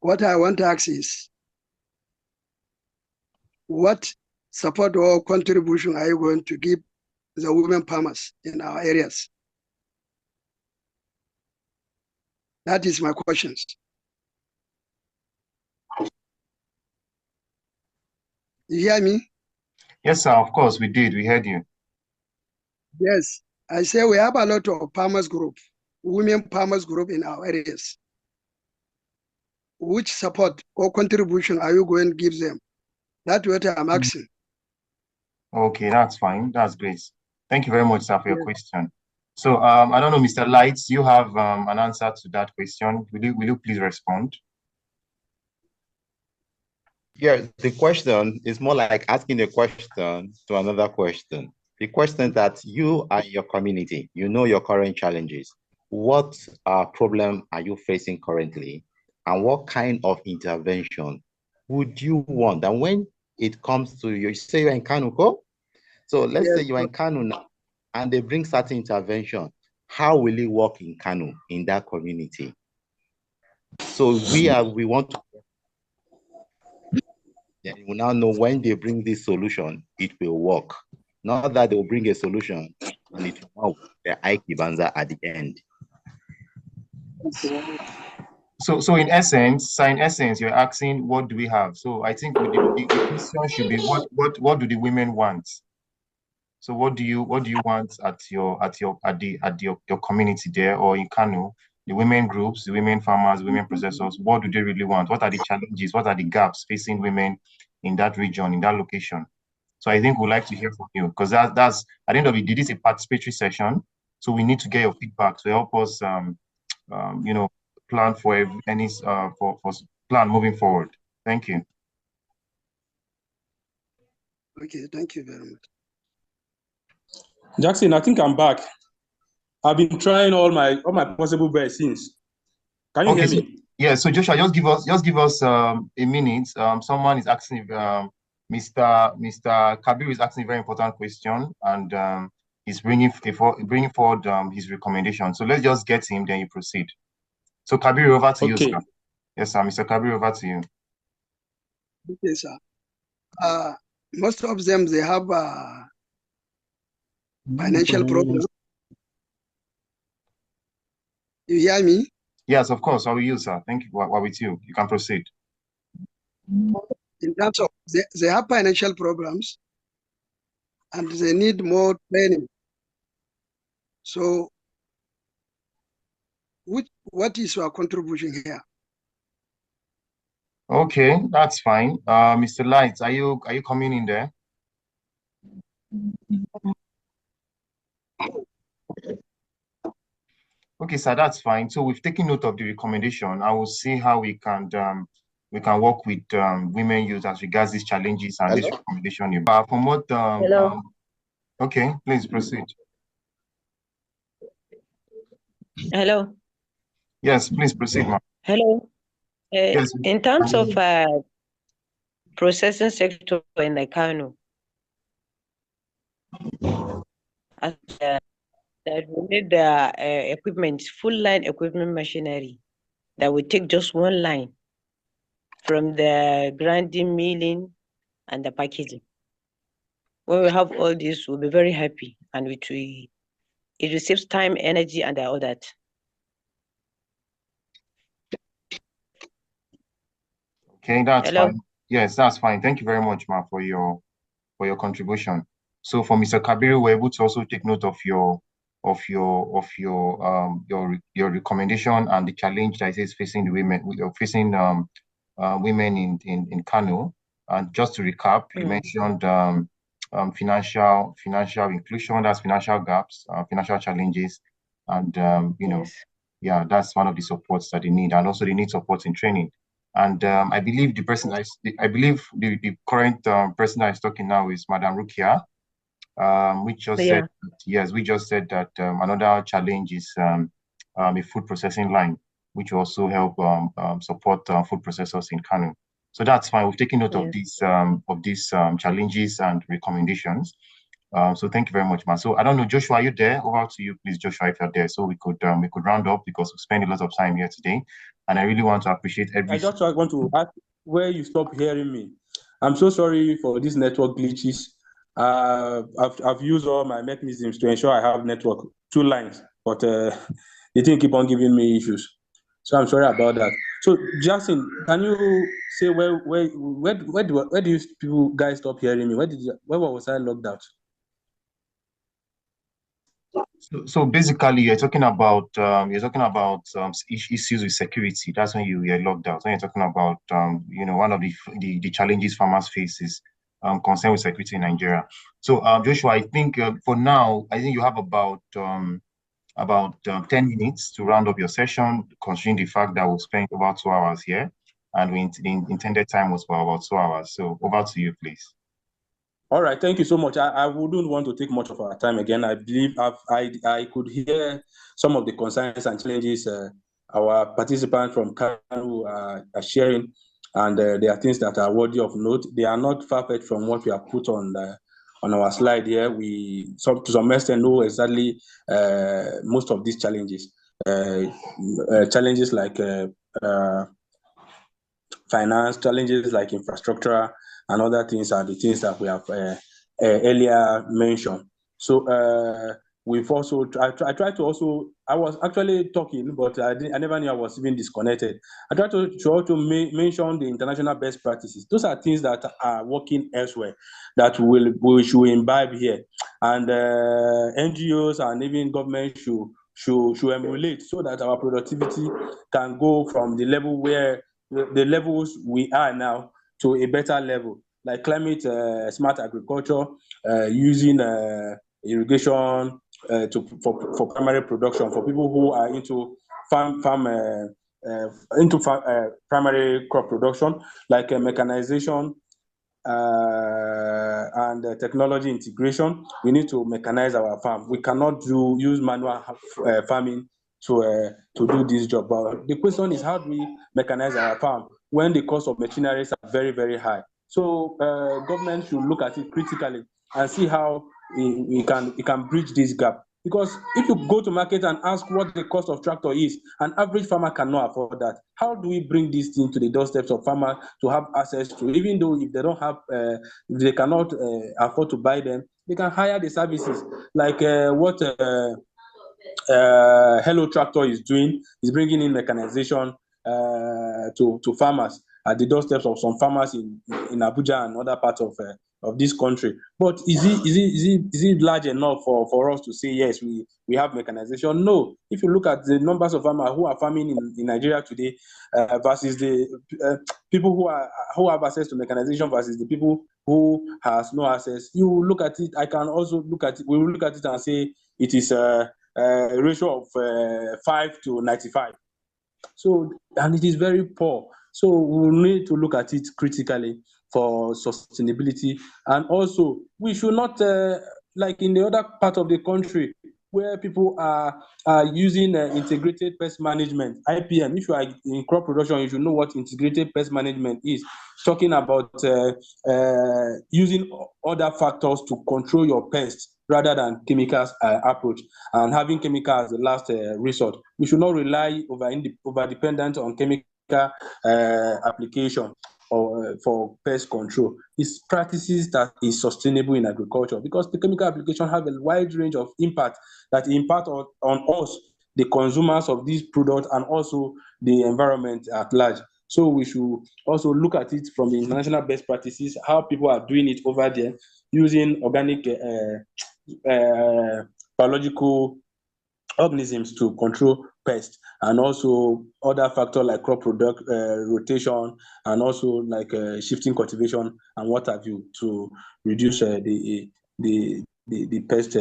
what I want to ask is, what support or contribution are you going to give the women farmers in our areas? That is my questions. You hear me? Yes, sir. Of course, we did. We heard you. Yes, I say we have a lot of farmers group, women farmers group in our areas. Which support or contribution are you going to give them? That's what I'm asking. Okay, that's fine. That's great. Thank you very much, sir, for your question. So I don't know, Mr. Lights, you have an answer to that question. Will you please respond? Yeah, the question is more like asking a question to another question. The question that you and your community, you know your current challenges. What problem are you facing currently? And what kind of intervention would you want? And when it comes to you say you're in Kano, so let's say you're in Kano now, and they bring certain intervention. How will it work in Kano, in that community? So we want to, then we now know when they bring this solution, it will work. Not that they'll bring a solution and it will work, the Ike Banza at the end. So in essence, you're asking, what do we have? So I think the question should be, what do the women want? So what do you want at your community there or in Kano? The women groups, the women farmers, women processors, what do they really want? What are the challenges? What are the gaps facing women in that region, in that location? So I think we'd like to hear from you, because that's at the end of the day, this is a participatory session. So we need to get your feedback to help us plan for any for plan moving forward. Thank you. Okay, thank you very much. Jackson, I think I'm back. I've been trying all my possible best since. Can you hear me? Yeah, so Joshua, just give us a minute. Someone is asking if Mr. Kabir is asking a very important question, and he's bringing forward his recommendation. So let's just get him, then you proceed. So Kabir, over to you, sir. Yes, sir. Mr. Kabir, over to you. Okay, sir. Most of them, they have financial problems. You hear me? Yes, of course. How are you, sir? Thank you. We're with you. You can proceed. In terms of, they have financial problems and they need more training. So, what is your contribution here? Okay, that's fine. Mr. Lights, are you coming in there? Okay, sir, that's fine. So we've taken note of the recommendation. I will see how we can work with women youth as regards these challenges and this recommendation. From what Hello. Okay, please proceed. Hello. Yes, please proceed, ma'am. Hello. Yes. In terms of processing sector in the Kano, that we need the equipment, full line equipment machinery that will take just one line from the grinding, milling, and the packaging. When we have all this, we'll be very happy, and it saves time, energy, and all that. Okay, that's fine. Yes, that's fine. Thank you very much, ma, for your contribution. So for Mr. Kabiru, we're able to also take note of your recommendation and the challenge that is facing the women, women in Kano. And just to recap, you mentioned financial inclusion, that's financial gaps, financial challenges, and yeah, that's one of the supports that they need, and also they need support in training. And I believe the current person that is talking now is Madam Rukia, which just said, yes, we just said that another challenge is a food processing line, which will also help support food processors in Kano. So that's fine. We've taken note of these challenges and recommendations. So thank you very much, man. So I don't know, Joshua, are you there? Over to you, please, Joshua, if you're there. So we could round up, because we spent a lot of time here today, and I really want to appreciate every. I just want to ask where you stopped hearing me. I'm so sorry for these network glitches. I've used all my mechanisms to ensure I have network 2 lines, but they didn't keep on giving me issues. So I'm sorry about that. So Jackson, can you say where do you people guys stop hearing me? Where was I logged out? So basically, you're talking about issues with security. That's when you're logged out. When you're talking about one of the challenges farmers face is concern with security in Nigeria. So Joshua, I think for now, I think you have about 10 minutes to round up your session, considering the fact that we'll spend about 2 hours here, and the intended time was for about 2 hours. So over to you, please. All right, thank you so much. I wouldn't want to take much of our time again. I believe I could hear some of the concerns and challenges our participants from Kano are sharing. and there are things that are worthy of note. They are not far-fetched from what we have put on our slide here. We, to some extent, know exactly most of these challenges. Challenges like finance, challenges like infrastructure, and other things are the things that we have earlier mentioned. So we've also I tried to also, I was actually talking, but I never knew I was even disconnected. I tried to also mention the international best practices. Those are things that are working elsewhere that we should imbibe here, and NGOs and even government should emulate, so that our productivity can go from the level where the levels we are now to a better level, like climate smart agriculture, using irrigation for primary production, for people who are into primary crop production, like mechanization and technology integration. We need to mechanize our farm. We cannot use manual farming to do this job. But the question is, how do we mechanize our farm when the cost of machineries are very, very high? So government should look at it critically and see how it can bridge this gap. Because if you go to market and ask what the cost of tractor is, an average farmer cannot afford that. How do we bring this thing to the doorsteps of farmers to have access to, even though if they don't have, if they cannot afford to buy them, they can hire the services, like what Hello Tractor is doing, is bringing in mechanization to farmers at the doorsteps of some farmers in Abuja and other parts of this country. But is it large enough for us to say yes, we have mechanization? No. If you look at the numbers of farmers who are farming in Nigeria today versus the people who have access to mechanization versus the people who has no access, you look at it. I can also look at it. We will look at it and say it is a ratio of 5 to 95. So, and it is very poor. So we need to look at it critically for sustainability. And also, we should not, like in the other part of the country, where people are using integrated pest management, IPM. If you are in crop production, you should know what integrated pest management is. Talking about using other factors to control your pests rather than chemicals approach, and having chemicals as the last resort. We should not rely over dependent on chemical application or for pest control. It's practices that is sustainable in agriculture, because the chemical application have a wide range of impact that impact on us, the consumers of these products, and also the environment at large. So we should also look at it from the international best practices, how people are doing it over there, using organic biological organisms to control pests, and also other factors like crop product rotation, and also like shifting cultivation and what have you, to reduce the pest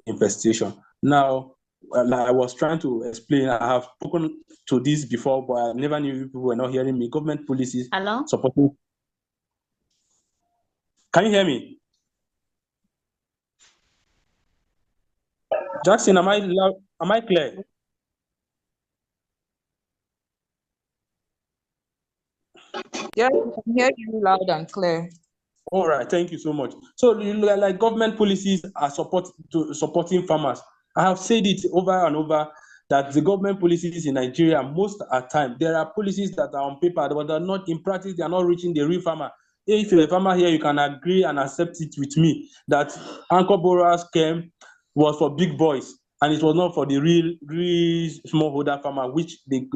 infestation. Now, like I was trying to explain, I have spoken to this before, but I never knew people were not hearing me. Government policies supporting. Can you hear me? Jackson, am I loud? Am I clear? Yeah, I can hear you loud and clear. All right, thank you so much. So, like government policies are supporting farmers. I have said it over and over that the government policies in Nigeria, most of the time, there are policies that are on paper, but they're not in practice. They are not reaching the real farmer. If you're a farmer here, you can agree and accept it with me that anchor borrower scheme was for big boys, and it was not for the real smallholder farmer, which the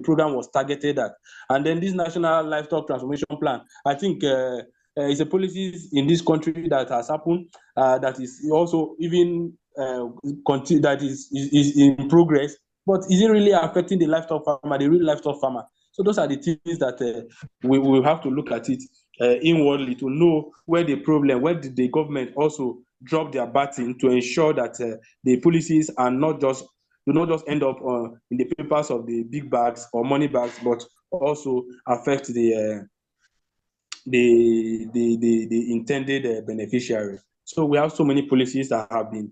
program was targeted at. And then this National Livestock Transformation Plan, I think it's a policies in this country that has happened, that is also even that is in progress. But is it really affecting the livestock farmer, the real livestock farmer? So those are the things that we will have to look at it inwardly to know where the problem, where did the government also drop their baton to ensure that the policies are do not just end up in the papers of the big bags or money bags, but also affect the intended beneficiary. So we have so many policies that have been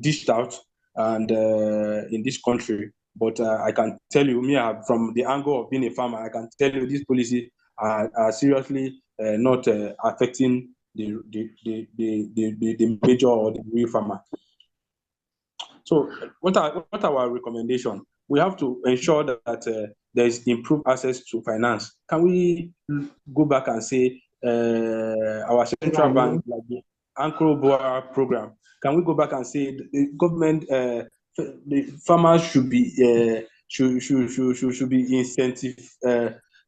dished out and in this country. But I can tell you, from the angle of being a farmer, I can tell you these policies are seriously not affecting the major or the real farmer. So what are our recommendations? We have to ensure that there is improved access to finance. Can we go back and say our central bank, like the Ankro Boa program, can we go back and say the government, the farmers should be should be incentive,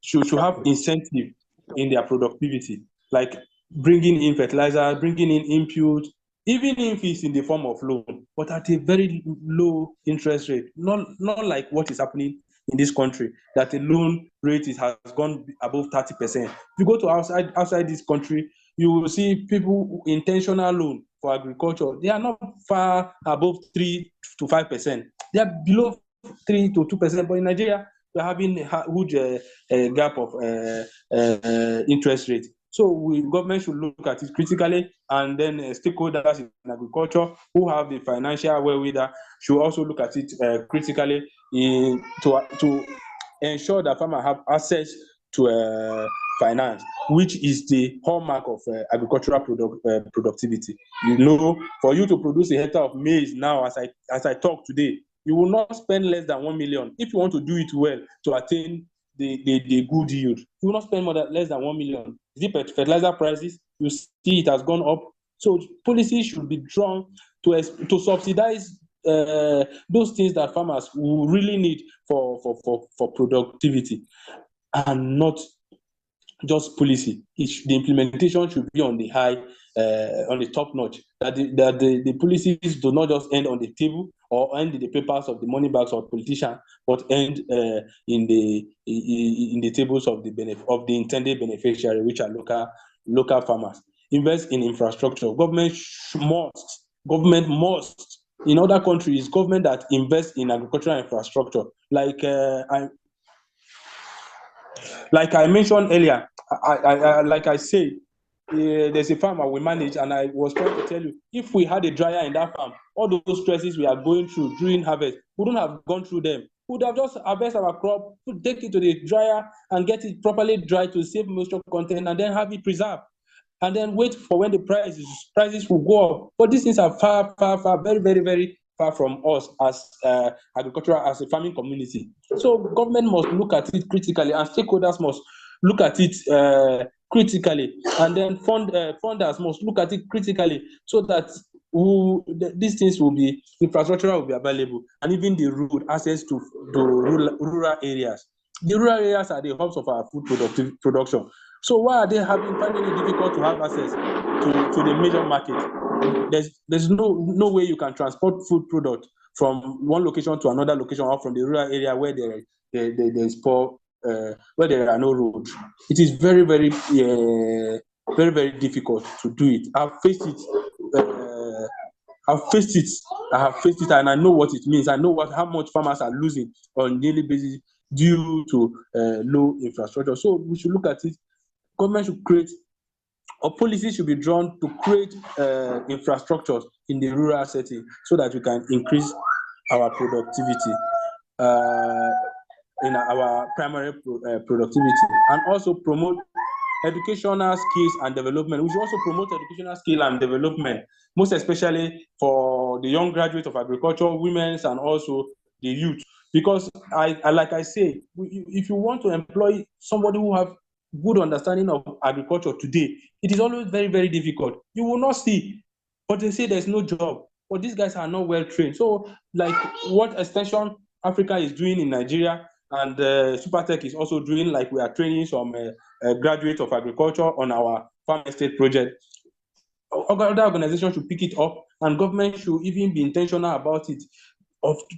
should have incentive in their productivity, like bringing in fertilizer, bringing in input, even if it's in the form of loan, but at a very low interest rate, not like what is happening in this country, that the loan rate has gone above 30%. If you go to outside this country, you will see people intentional loan for agriculture. They are not far above 3 to 5%. They are below 3 to 2%. But in Nigeria, we're having a huge gap of interest rate. So government should look at it critically, and then stakeholders in agriculture who have the financial wherewithal should also look at it critically to ensure that farmers have access to finance, which is the hallmark of agricultural productivity. You know, for you to produce a hectare of maize now, as I talk today, you will not spend less than 1 million if you want to do it well to attain the good yield. You will not spend less than 1 million. Is it fertilizer prices? You see it has gone up. So policies should be drawn to subsidize those things that farmers will really need for productivity, and not just policy. The implementation should be on the high, on the top notch. That the policies do not just end on the table or end in the papers of the money bags of politicians, but end in the tables of the intended beneficiary, which are local farmers. Invest in infrastructure. Government must. In other countries, government that invest in agricultural infrastructure, like I mentioned earlier, like I said, there's a farm we manage, and I was trying to tell you, if we had a dryer in that farm, all those stresses we are going through during harvest, we wouldn't have gone through them. We would have just harvest our crop, take it to the dryer, and get it properly dried to save moisture content, and then have it preserved, and then wait for when the prices will go up. But these things are far, very, very, very far from us as as a farming community. So government must look at it critically, and stakeholders must look at it critically, and then funders must look at it critically, so that these things will be, infrastructure will be available, and even the road access to rural areas. The rural areas are the hubs of our food production. So why are they finding it difficult to have access to the major market? There's no way you can transport food product from one location to another location, or from the rural area where there's poor, where there are no roads. It is very, very, very, very difficult to do it. I've faced it. I have faced it, and I know what it means. I know how much farmers are losing on a daily basis due to low infrastructure. So we should look at it. Government should create, or policies should be drawn to create infrastructures in the rural setting, so that we can increase our productivity, in our primary productivity, and also promote educational skills and development. We should also promote educational skill and development, most especially for the young graduates of agriculture, women, and also the youth. Because like I say, if you want to employ somebody who have good understanding of agriculture today, it is always very, very difficult. You will not see, but they say there's no job. But these guys are not well trained. So, like what Extension Africa is doing in Nigeria, and Supertech is also doing, like we are training some graduates of agriculture on our farm estate project. Other organizations should pick it up, and government should even be intentional about it,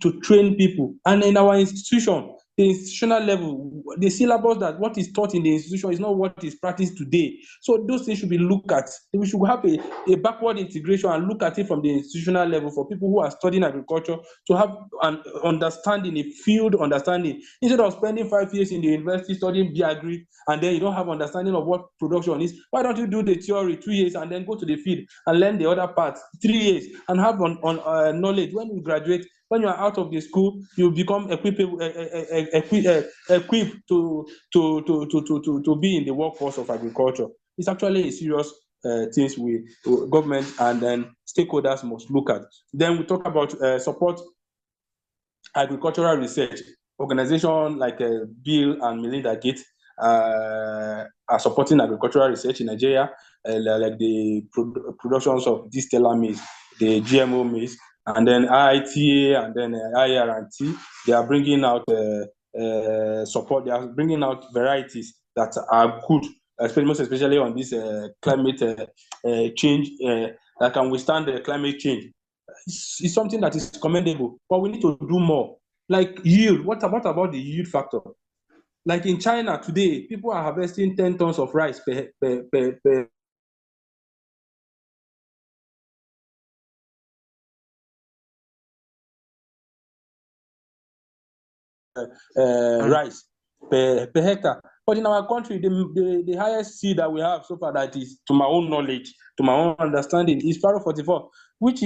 to train people. And in our institution, the institutional level, the syllabus, that what is taught in the institution is not what is practiced today. So those things should be looked at. We should have a backward integration and look at it from the institutional level for people who are studying agriculture, to have an understanding, a field understanding, instead of spending 5 years in the university studying agri, and then you don't have understanding of what production is. Why don't you do the theory 2 years and then go to the field and learn the other parts 3 years, and have on knowledge? When you graduate, When you are out of the school, you become equipped to be in the workforce of agriculture. It's actually a serious things government and then stakeholders must look at. Then we talk about support agricultural research. Organizations like Bill and Melinda Gates are supporting agricultural research in Nigeria, like the productions of distiller maize, the GMO maize, and then IITA and then IRT. They are bringing out support. They are bringing out varieties that are good, most especially on this climate change that can withstand the climate change. It's something that is commendable, but we need to do more. Like yield, what about the yield factor? Like in China today, people are harvesting 10 tons of rice per rice per hectare. But in our country, the highest seed that we have so far, that is, to my own knowledge, to my own understanding, is Faro 44, which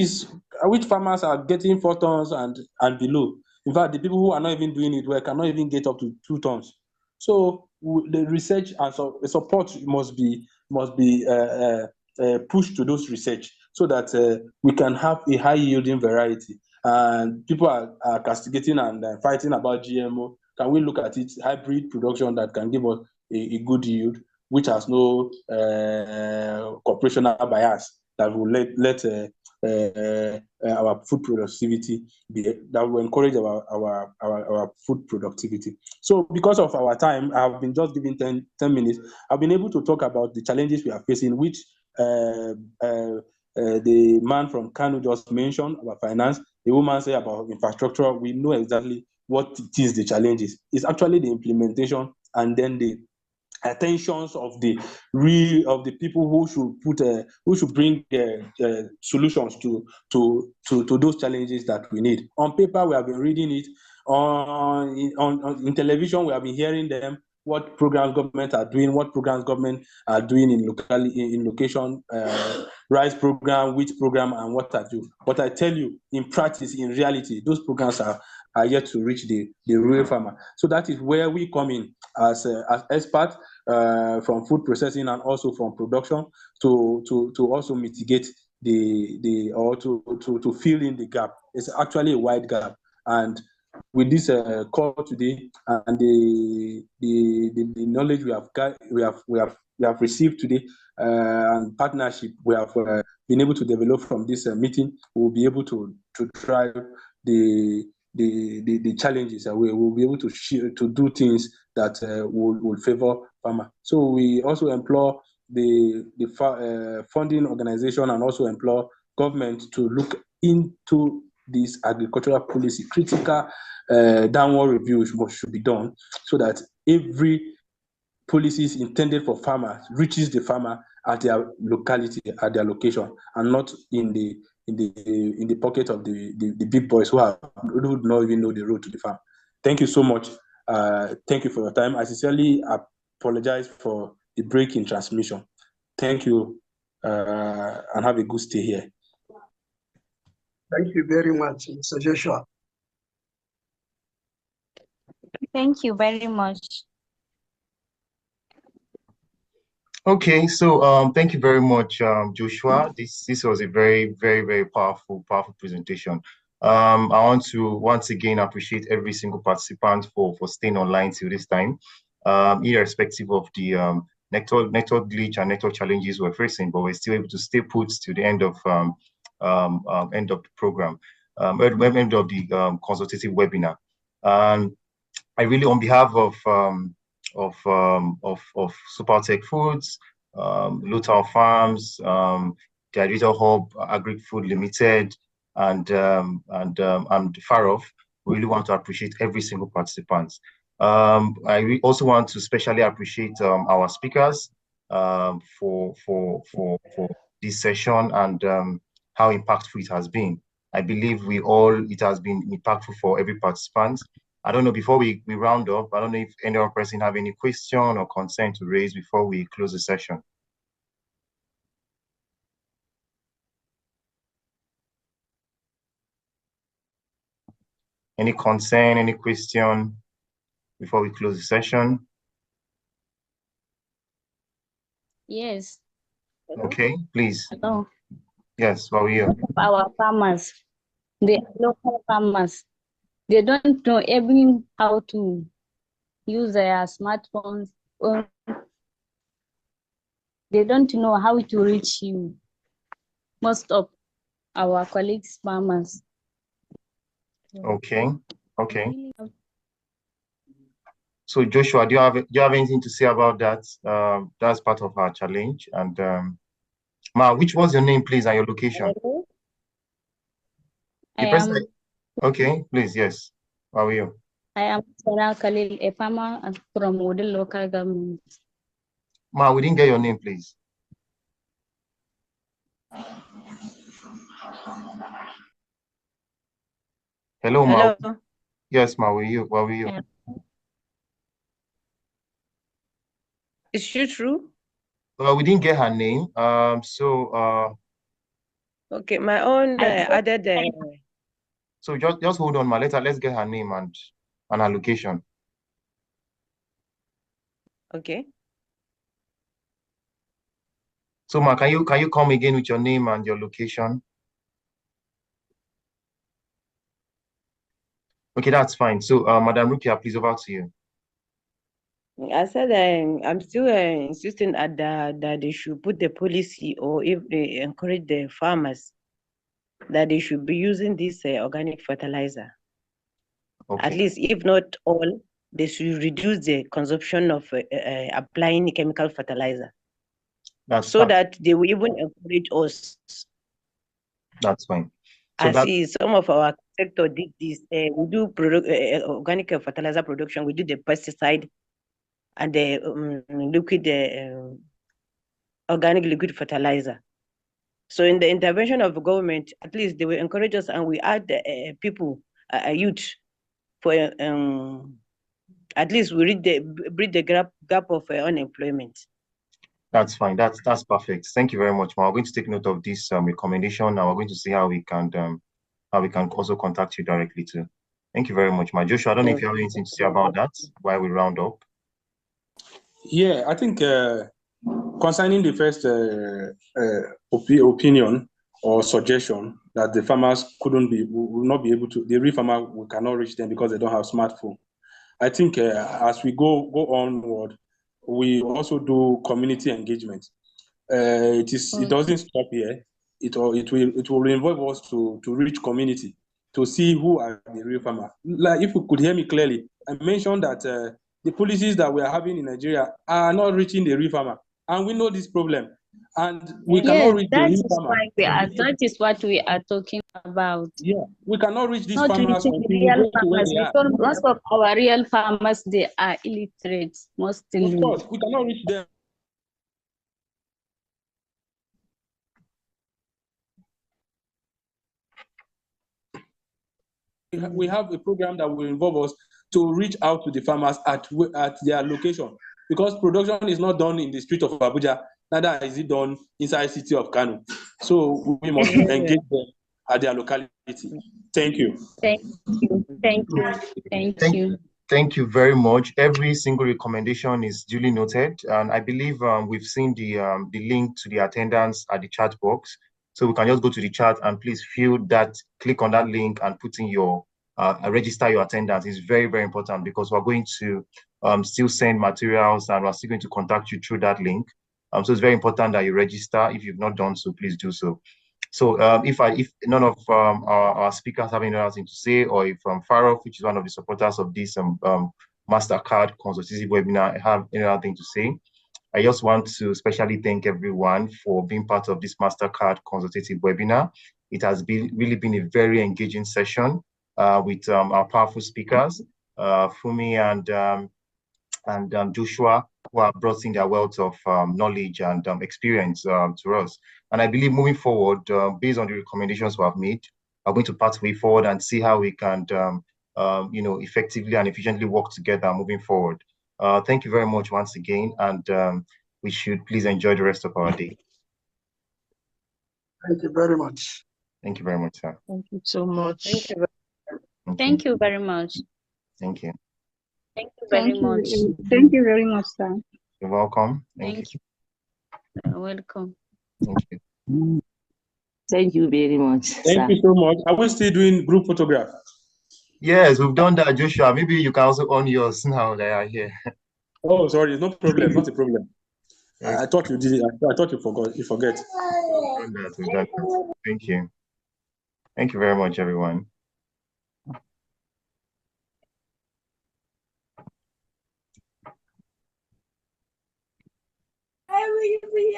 farmers are getting 4 tons and below. In fact, the people who are not even doing it well cannot even get up to 2 tons. So the research and support must be pushed to those research so that we can have a high yielding variety. And people are castigating and fighting about GMO. Can we look at it, hybrid production that can give us a good yield, which has no corporational bias, that will let our food productivity that will encourage our food productivity. So because of our time, I've been just giving 10 minutes. I've been able to talk about the challenges we are facing, which the man from Kano just mentioned about finance, the woman said about infrastructure. We know exactly what it is, the challenges. It's actually the implementation and then the attentions of the people who should bring solutions to those challenges that we need. On paper, we have been reading it. In television, we have been hearing them, what programs government are doing, in location, rice program, wheat program, and what have you. But I tell you, in practice, in reality, those programs are yet to reach the real farmer. So that is where we come in as experts from food processing and also from production to also mitigate to fill in the gap. It's actually a wide gap. And with this call today and the knowledge we have received today and partnership we have been able to develop from this meeting, we'll be able to drive the challenges. We will be able to do things that will favor farmer. So we also implore the funding organization and also implore government to look into this agricultural policy. Critical downward review should be done so that every policies intended for farmers reaches the farmer at their locality, at their location, and not in the pocket of the big boys who do not even know the road to the farm. Thank you so much. Thank you for your time. I sincerely apologize for the break in transmission. Thank you, and have a good stay here. Thank you very much, Mr. Joshua. Thank you very much. Okay, so thank you very much, Joshua. This was a very, very, very powerful presentation. I want to once again appreciate every single participant for staying online till this time, irrespective of the network glitch and network challenges we're facing, but we're still able to stay put to the end of the program, end of the consultative webinar. I really, on behalf of Supertech Foods, Lutal Farms, the Digital Hub, Agri-Food Limited, and Farof, we really want to appreciate every single participant. I also want to especially appreciate our speakers for this session and how impactful it has been. I believe it has been impactful for every participant. I don't know, before we round up, I don't know if any other person have any question or concern to raise before we close the session. Any concern, any question before we close the session? Yes. Okay, please. Hello. Yes, how are you? Our farmers, the local farmers, they don't know even how to use their smartphones, or they don't know how to reach you. Most of our colleagues farmers. Okay, okay. So Joshua, do you have anything to say about that? That's part of our challenge. And Ma, which was your name, please, and your location? Okay, please, yes. How are you? I am Sarah Khalil, a farmer from Wooden local government. Ma, we didn't get your name, please. Hello, Ma. Hello. Yes, Ma, where were you? Is she true? We didn't get her name. Okay, my own added. So just hold on, Ma. Let's get her name and her location. Okay. So, Ma, can you come again with your name and your location? Okay, that's fine. So, Madam Rukia, please, over to you. I said I'm still insisting that they should put the policy, or if they encourage the farmers, that they should be using this organic fertilizer. Okay. At least, if not all, they should reduce the consumption of applying chemical fertilizer. That they will even encourage us. That's fine. So I see some of our sector did this. We do organic fertilizer production. We do the pesticide and the liquid organic liquid fertilizer. So in the intervention of the government, at least they will encourage us, and we add people, youth, for at least we bridge the gap of unemployment. That's fine. That's perfect. Thank you very much, Ma. We're going to take note of this recommendation. Now we're going to see how we can also contact you directly too. Thank you very much, Ma. Joshua, I don't know if you have anything to say about that while we round up. Yeah, I think concerning the first opinion or suggestion that the farmers will not be able to, the real farmer, we cannot reach them because they don't have smartphone. I think as we go onward, we also do community engagement. It doesn't stop here. It will involve us to reach community, to see who are the real farmer. Like, if you could hear me clearly, I mentioned that the policies that we are having in Nigeria are not reaching the real farmer, and we know this problem, and we cannot reach the real farmer. That is what we are talking about. Yeah, we cannot reach these not farmers reaching until real we go to where farmers, they are. because most of our real farmers, they are illiterate, mostly. Of course, we cannot reach them. We have a program that will involve us to reach out to the farmers at their location, because production is not done in the street of Abuja, neither is it done inside the city of Kano. So we must engage them at their locality. Thank you. Thank you very much. Every single recommendation is duly noted, and I believe we've seen the link to the attendance at the chat box. So we can just go to the chat and please click on that link and put in your register your attendance. It's very, very important, because we're going to still send materials, and we're still going to contact you through that link. So it's very important that you register. If you've not done so, please do so. So if none of our speakers have any other thing to say, or if Farouk, which is one of the supporters of this MasterCard Consultative Webinar, have any other thing to say, I just want to especially thank everyone for being part of this MasterCard Consultative Webinar. It has really been a very engaging session with our powerful speakers, Fumi and Joshua, who have brought in their wealth of knowledge and experience to us. And I believe moving forward, based on the recommendations we have made, we're going to path way forward and see how we can effectively and efficiently work together moving forward. Thank you very much once again, and we should please enjoy the rest of our day. Thank you very much. Thank you very much, sir. Thank you so much. Thank you very much. Thank you very much. Thank you. Thank you very much. Thank you very much, sir. You're welcome. Thank you. You're welcome. Thank you. Thank you very much, Thank you so much. Are we still doing group photograph? Yes, we've done that, Joshua. Maybe you can also on yours now that are here. Oh, sorry, no problem, not a problem. I thought you did it. I thought you forgot. You forget. We've done that. Thank you. Thank you very much, everyone. I will be